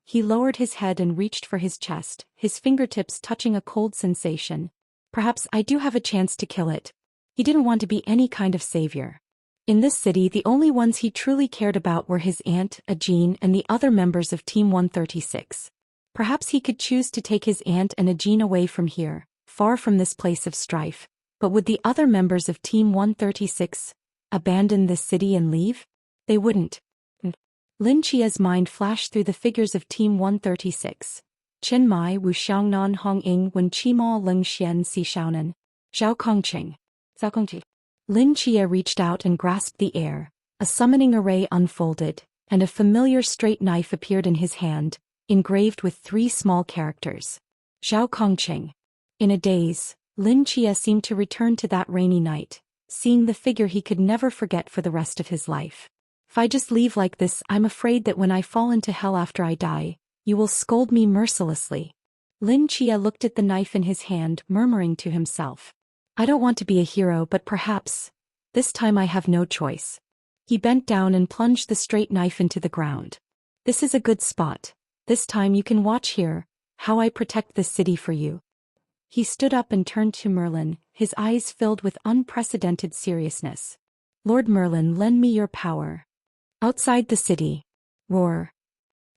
He lowered his head and reached for his chest, his fingertips touching a cold sensation. Perhaps I do have a chance to kill it. He didn't want to be any kind of savior. In this city the only ones he truly cared about were his aunt, Ajin, and the other members of Team 136. Perhaps he could choose to take his aunt and Ajin away from here, far from this place of strife. But would the other members of Team 136 abandon this city and leave? They wouldn't. Lin Chia's mind flashed through the figures of Team 136. Chen Mai Wu Xiangnan Hong Ying Wen Qimo Leng Xian Si Xiaonan. Zhao Kongqing. Zhao Kongqing. Lin Chia reached out and grasped the air. A summoning array unfolded, and a familiar straight knife appeared in his hand, engraved with 3 small characters. Zhao Kongqing. In a daze, Lin Chia seemed to return to that rainy night, seeing the figure he could never forget for the rest of his life. If I just leave like this, I'm afraid that when I fall into hell after I die, you will scold me mercilessly. Lin Chia looked at the knife in his hand, murmuring to himself. I don't want to be a hero, but perhaps, this time I have no choice. He bent down and plunged the straight knife into the ground. This is a good spot. This time you can watch here, how I protect this city for you. He stood up and turned to Merlin, his eyes filled with unprecedented seriousness. Lord Merlin, lend me your power. Outside the city. Roar.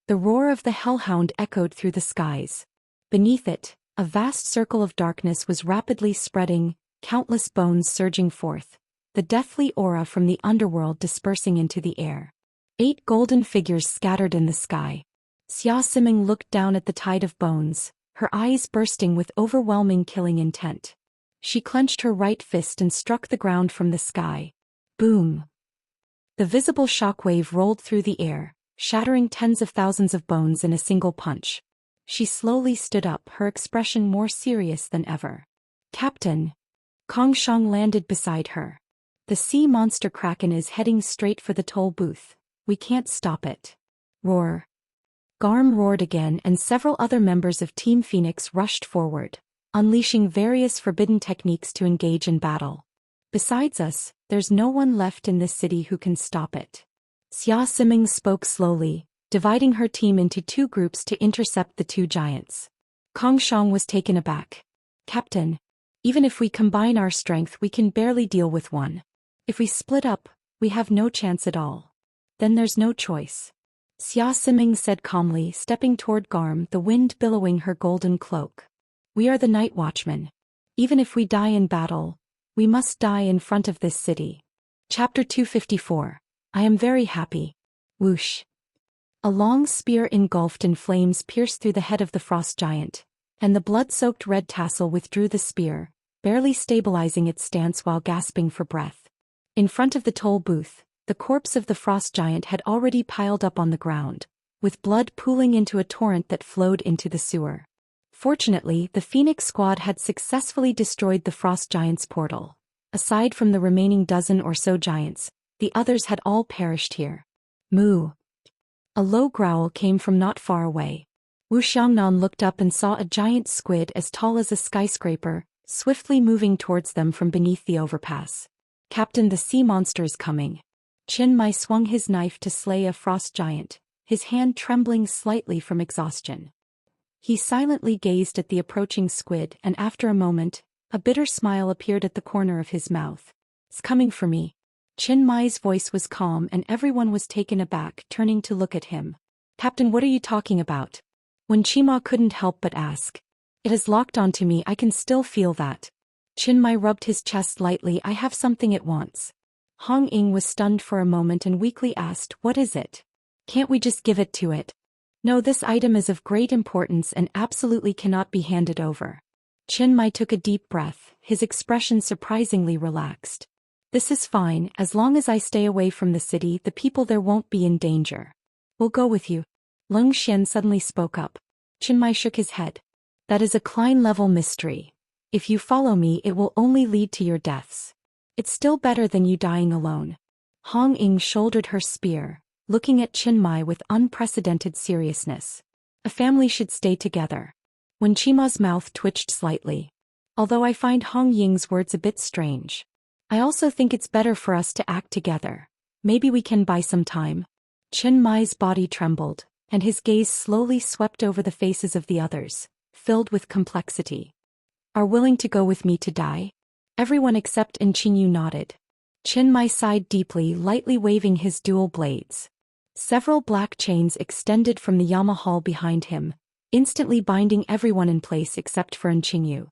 The roar of the hellhound echoed through the skies. Beneath it, a vast circle of darkness was rapidly spreading, countless bones surging forth, the deathly aura from the underworld dispersing into the air. 8 golden figures scattered in the sky. Xia Siming looked down at the tide of bones, her eyes bursting with overwhelming killing intent. She clenched her right fist and struck the ground from the sky. Boom! The visible shockwave rolled through the air, shattering tens of thousands of bones in a single punch. She slowly stood up, her expression more serious than ever. Captain! Kong Shang landed beside her. The sea monster Kraken is heading straight for the toll booth. We can't stop it. Roar! Garm roared again, and several other members of Team Phoenix rushed forward, unleashing various forbidden techniques to engage in battle. Besides us, there's no one left in this city who can stop it. Xia Siming spoke slowly, dividing her team into 2 groups to intercept the 2 giants. Kong Shang was taken aback. Captain, even if we combine our strength, we can barely deal with one. If we split up, we have no chance at all. Then there's no choice. Xia Siming said calmly, stepping toward Garm, the wind billowing her golden cloak. We are the Night Watchmen. Even if we die in battle, we must die in front of this city. Chapter 254. I am very happy. Whoosh. A long spear engulfed in flames pierced through the head of the frost giant, and the blood-soaked red tassel withdrew the spear, barely stabilizing its stance while gasping for breath. In front of the toll booth, the corpse of the frost giant had already piled up on the ground, with blood pooling into a torrent that flowed into the sewer. Fortunately, the Phoenix squad had successfully destroyed the frost giant's portal. Aside from the remaining dozen or so giants, the others had all perished here. Moo! A low growl came from not far away. Wu Xiangnan looked up and saw a giant squid as tall as a skyscraper, swiftly moving towards them from beneath the overpass. Captain, the sea monster is coming. Qin Mai swung his knife to slay a frost giant, his hand trembling slightly from exhaustion. He silently gazed at the approaching squid, and after a moment, a bitter smile appeared at the corner of his mouth. It's coming for me. Qin Mai's voice was calm and everyone was taken aback, turning to look at him. Captain, what are you talking about? When Qima couldn't help but ask. It has locked onto me, I can still feel that. Qin Mai rubbed his chest lightly. I have something it wants. Hong Ying was stunned for a moment and weakly asked, what is it? Can't we just give it to it? No, this item is of great importance and absolutely cannot be handed over. Qin Mai took a deep breath, his expression surprisingly relaxed. This is fine, as long as I stay away from the city, the people there won't be in danger. We'll go with you. Lung Xian suddenly spoke up. Qin Mai shook his head. That is a Klein-level mystery. If you follow me, it will only lead to your deaths. It's still better than you dying alone. Hong Ying shouldered her spear, looking at Qin Mai with unprecedented seriousness. A family should stay together. When Chima's mouth twitched slightly. Although I find Hong Ying's words a bit strange. I also think it's better for us to act together. Maybe we can buy some time. Qin Mai's body trembled, and his gaze slowly swept over the faces of the others, filled with complexity. Are willing to go with me to die? Everyone except Qinyu nodded. Qin Mai sighed deeply, lightly waving his dual blades. Several black chains extended from the Yamahal behind him, instantly binding everyone in place except for Qinyu.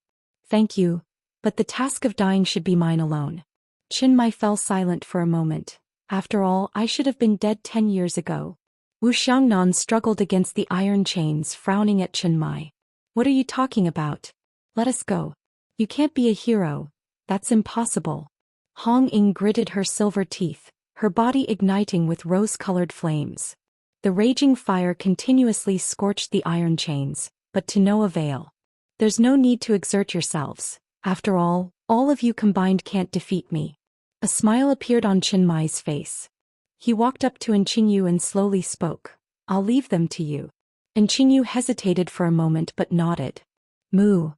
Thank you, but the task of dying should be mine alone. Qin Mai fell silent for a moment. After all, I should have been dead 10 years ago. Wu Xiangnan struggled against the iron chains, frowning at Qin Mai. What are you talking about? Let us go. You can't be a hero. That's impossible. Hong Ying gritted her silver teeth, her body igniting with rose-colored flames. The raging fire continuously scorched the iron chains, but to no avail. There's no need to exert yourselves. After all of you combined can't defeat me. A smile appeared on Chinmai's face. He walked up to Qingyu and slowly spoke. I'll leave them to you. Qingyu hesitated for a moment but nodded. Moo.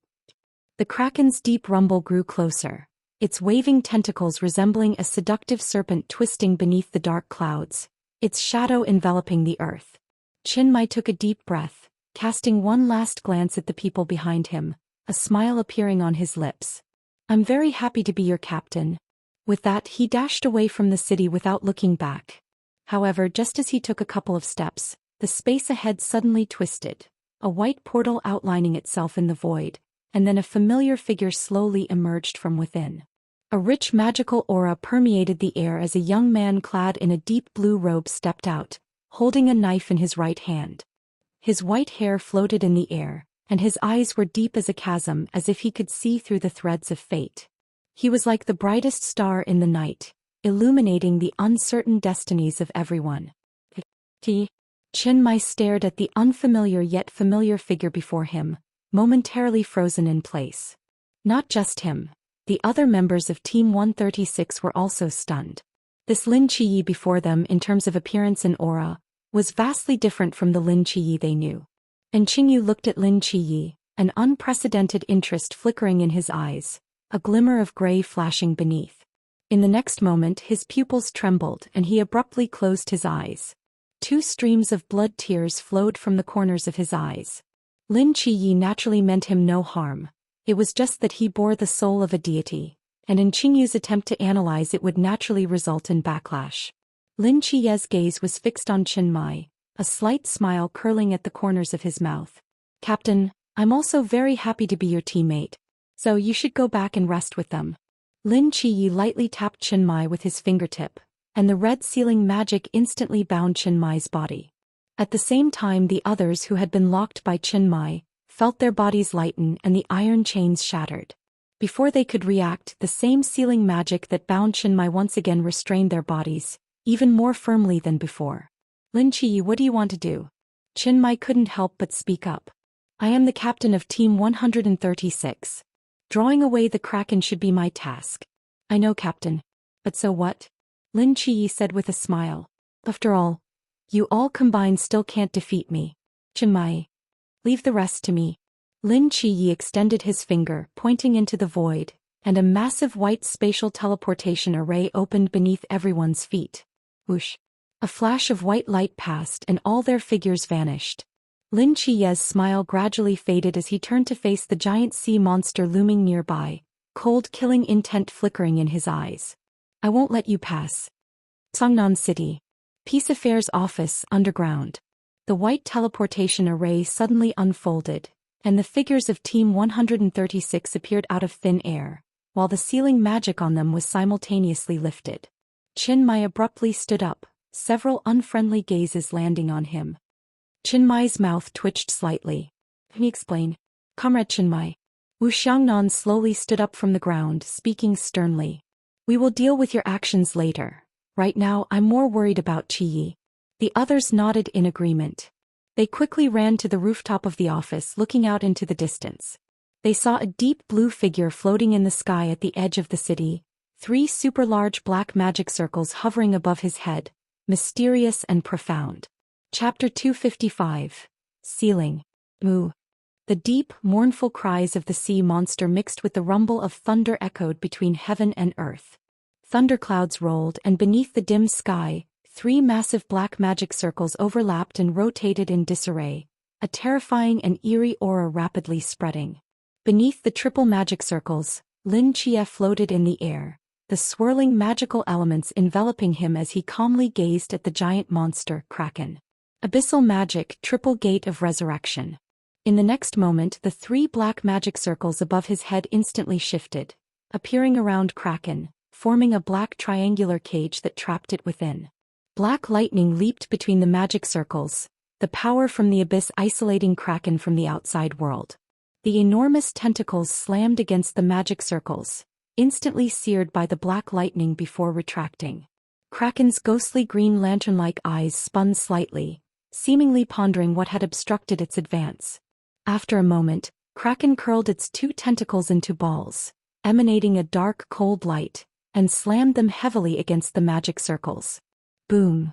The kraken's deep rumble grew closer, its waving tentacles resembling a seductive serpent twisting beneath the dark clouds, its shadow enveloping the earth. Chinmai took a deep breath, casting one last glance at the people behind him, a smile appearing on his lips. I'm very happy to be your captain. With that, he dashed away from the city without looking back. However, just as he took a couple of steps, the space ahead suddenly twisted, a white portal outlining itself in the void, and then a familiar figure slowly emerged from within. A rich magical aura permeated the air as a young man clad in a deep blue robe stepped out, holding a knife in his right hand. His white hair floated in the air, and his eyes were deep as a chasm, as if he could see through the threads of fate. He was like the brightest star in the night, illuminating the uncertain destinies of everyone. Chinmai stared at the unfamiliar yet familiar figure before him, momentarily frozen in place. Not just him. The other members of Team 136 were also stunned. This Lin Qiyi before them, in terms of appearance and aura, was vastly different from the Lin Qiyi they knew. Qingyu looked at Lin Qiyi, an unprecedented interest flickering in his eyes, a glimmer of gray flashing beneath. In the next moment his pupils trembled and he abruptly closed his eyes. 2 streams of blood tears flowed from the corners of his eyes. Lin Qiyi naturally meant him no harm. It was just that he bore the soul of a deity, and in Qingyu's attempt to analyze it would naturally result in backlash. Lin Qiyi's gaze was fixed on Chinmai, a slight smile curling at the corners of his mouth. Captain, I'm also very happy to be your teammate, so you should go back and rest with them. Lin Qiyi lightly tapped Chinmai with his fingertip, and the red sealing magic instantly bound Chinmai's body. At the same time, the others who had been locked by Chinmai felt their bodies lighten and the iron chains shattered. Before they could react, the same sealing magic that bound Chinmai once again restrained their bodies, even more firmly than before. Lin Qiyi, what do you want to do? Chinmai couldn't help but speak up. I am the captain of Team 136. Drawing away the kraken should be my task. I know, Captain. But so what? Lin Qiyi said with a smile. After all, you all combined still can't defeat me. Chinmai. Leave the rest to me. Lin Qiyi extended his finger, pointing into the void, and a massive white spatial teleportation array opened beneath everyone's feet. Whoosh. A flash of white light passed and all their figures vanished. Lin Qiyi's smile gradually faded as he turned to face the giant sea monster looming nearby, cold killing intent flickering in his eyes. I won't let you pass. Songnan City. Peace Affairs Office, underground. The white teleportation array suddenly unfolded, and the figures of Team 136 appeared out of thin air, while the sealing magic on them was simultaneously lifted. Chinmai abruptly stood up, several unfriendly gazes landing on him. Chinmai's mouth twitched slightly. Can you explain? Comrade Chinmai. Wu Xiangnan slowly stood up from the ground, speaking sternly. We will deal with your actions later. Right now I'm more worried about Qiyi. The others nodded in agreement. They quickly ran to the rooftop of the office, looking out into the distance. They saw a deep blue figure floating in the sky at the edge of the city, 3 super large black magic circles hovering above his head, mysterious and profound. Chapter 255. Sealing. Moo. The deep, mournful cries of the sea monster mixed with the rumble of thunder echoed between heaven and earth. Thunderclouds rolled, and beneath the dim sky, 3 massive black magic circles overlapped and rotated in disarray, a terrifying and eerie aura rapidly spreading. Beneath the triple magic circles, Lin Qiyi floated in the air, the swirling magical elements enveloping him as he calmly gazed at the giant monster, Kraken. Abyssal magic, triple gate of resurrection. In the next moment, the 3 black magic circles above his head instantly shifted, appearing around Kraken, forming a black triangular cage that trapped it within. Black lightning leaped between the magic circles, the power from the abyss isolating Kraken from the outside world. The enormous tentacles slammed against the magic circles, instantly seared by the black lightning before retracting. Kraken's ghostly green lantern-like eyes spun slightly, seemingly pondering what had obstructed its advance. After a moment, Kraken curled its 2 tentacles into balls, emanating a dark, cold light, and slammed them heavily against the magic circles. Boom!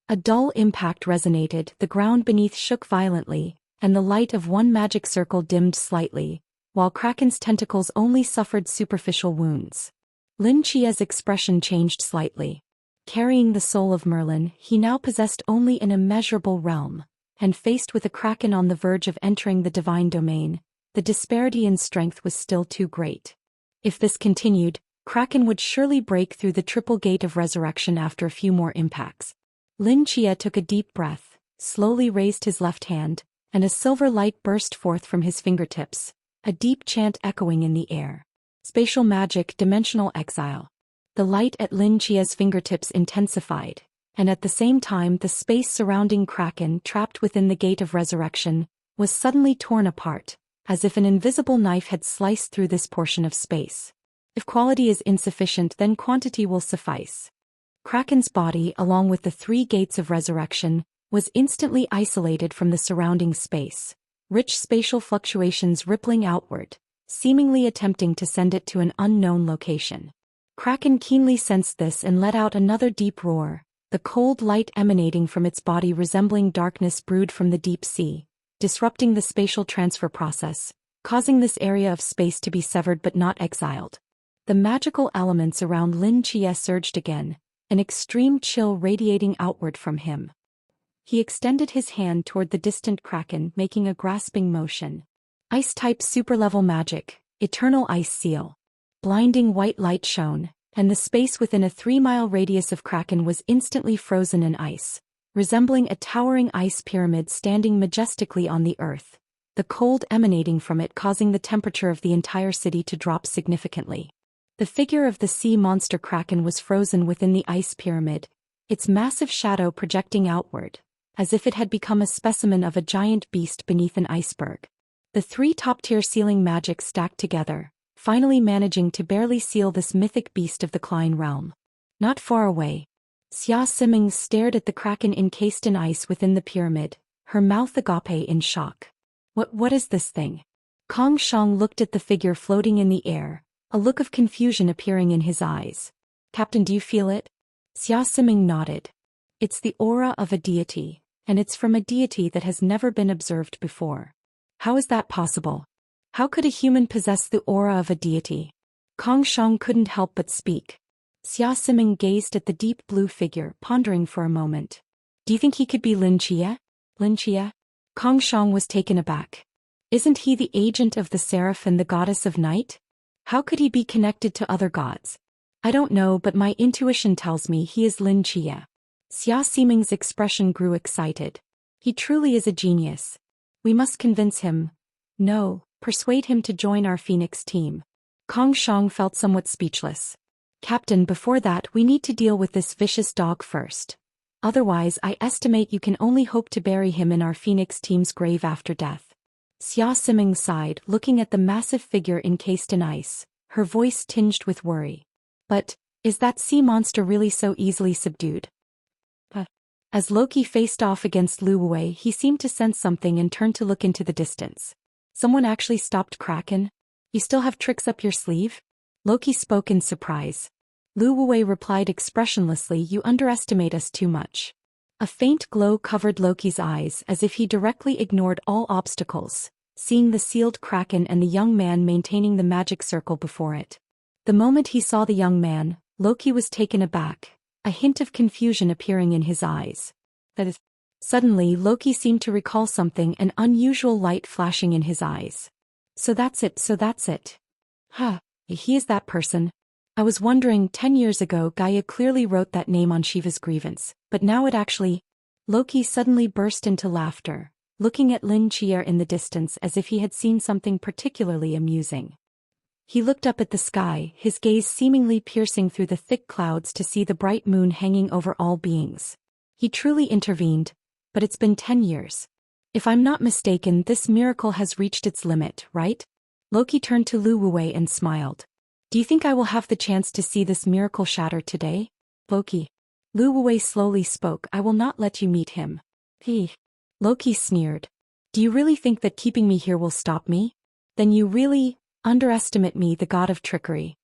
A dull impact resonated, the ground beneath shook violently, and the light of one magic circle dimmed slightly, while Kraken's tentacles only suffered superficial wounds. Lin Chia's expression changed slightly. Carrying the soul of Merlin, he now possessed only an immeasurable realm, and faced with a Kraken on the verge of entering the divine domain, the disparity in strength was still too great. If this continued, Kraken would surely break through the triple gate of resurrection after a few more impacts. Lin Chia took a deep breath, slowly raised his left hand, and a silver light burst forth from his fingertips, a deep chant echoing in the air. Spatial magic, dimensional exile. The light at Lin Chia's fingertips intensified, and at the same time the space surrounding Kraken, trapped within the gate of resurrection, was suddenly torn apart, as if an invisible knife had sliced through this portion of space. If quality is insufficient, then quantity will suffice. Kraken's body, along with the three gates of resurrection, was instantly isolated from the surrounding space, rich spatial fluctuations rippling outward, seemingly attempting to send it to an unknown location. Kraken keenly sensed this and let out another deep roar, the cold light emanating from its body resembling darkness brewed from the deep sea, disrupting the spatial transfer process, causing this area of space to be severed but not exiled. The magical elements around Lin Chia surged again, an extreme chill radiating outward from him. He extended his hand toward the distant Kraken, making a grasping motion. Ice-type superlevel magic, eternal ice seal. Blinding white light shone, and the space within a 3-mile radius of Kraken was instantly frozen in ice, resembling a towering ice pyramid standing majestically on the earth, the cold emanating from it causing the temperature of the entire city to drop significantly. The figure of the sea monster Kraken was frozen within the ice pyramid, its massive shadow projecting outward, as if it had become a specimen of a giant beast beneath an iceberg. The three top-tier sealing magics stacked together, finally managing to barely seal this mythic beast of the Klein realm. Not far away, Xia Siming stared at the Kraken encased in ice within the pyramid, her mouth agape in shock. What is this thing? Kong Shang looked at the figure floating in the air, a look of confusion appearing in his eyes. Captain, do you feel it? Xia Siming nodded. It's the aura of a deity, and it's from a deity that has never been observed before. How is that possible? How could a human possess the aura of a deity? Kong Shang couldn't help but speak. Xia Siming gazed at the deep blue figure, pondering for a moment. Do you think he could be Lin Chia? Lin Chia? Kong Shang was taken aback. Isn't he the agent of the Seraph and the goddess of night? How could he be connected to other gods? I don't know, but my intuition tells me he is Lin Chia. Xia Siming's expression grew excited. He truly is a genius. We must convince him. No, persuade him to join our Phoenix team. Kong Shang felt somewhat speechless. Captain, before that we need to deal with this vicious dog first. Otherwise I estimate you can only hope to bury him in our Phoenix team's grave after death. Xia Siming sighed, looking at the massive figure encased in ice, her voice tinged with worry. But, is that sea monster really so easily subdued? As Loki faced off against Lu Wei, he seemed to sense something and turned to look into the distance. Someone actually stopped Kraken? You still have tricks up your sleeve? Loki spoke in surprise. Lu Wei replied expressionlessly, you underestimate us too much. A faint glow covered Loki's eyes as if he directly ignored all obstacles, seeing the sealed Kraken and the young man maintaining the magic circle before it. The moment he saw the young man, Loki was taken aback, a hint of confusion appearing in his eyes. That is, suddenly Loki seemed to recall something, an unusual light flashing in his eyes. So that's it. He is that person. I was wondering, 10 years ago Gaia clearly wrote that name on Shiva's grievance, but now it actually... Loki suddenly burst into laughter, looking at Lin Chia in the distance as if he had seen something particularly amusing. He looked up at the sky, his gaze seemingly piercing through the thick clouds to see the bright moon hanging over all beings. He truly intervened, but it's been 10 years. If I'm not mistaken, this miracle has reached its limit, right? Loki turned to Lu Wei and smiled. Do you think I will have the chance to see this miracle shatter today? Loki. Lu Wei slowly spoke, I will not let you meet him. Loki sneered. Do you really think that keeping me here will stop me? Then you really... underestimate me, the god of trickery.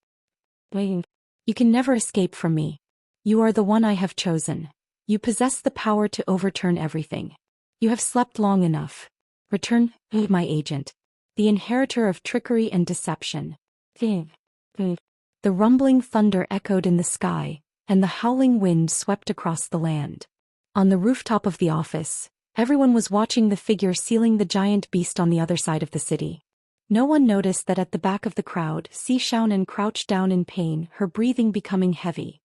You can never escape from me. You are the one I have chosen. You possess the power to overturn everything. You have slept long enough. Return, my agent. The inheritor of trickery and deception. The rumbling thunder echoed in the sky, and the howling wind swept across the land. On the rooftop of the office, everyone was watching the figure sealing the giant beast on the other side of the city. No one noticed that at the back of the crowd, Si Xiaonan crouched down in pain, her breathing becoming heavy.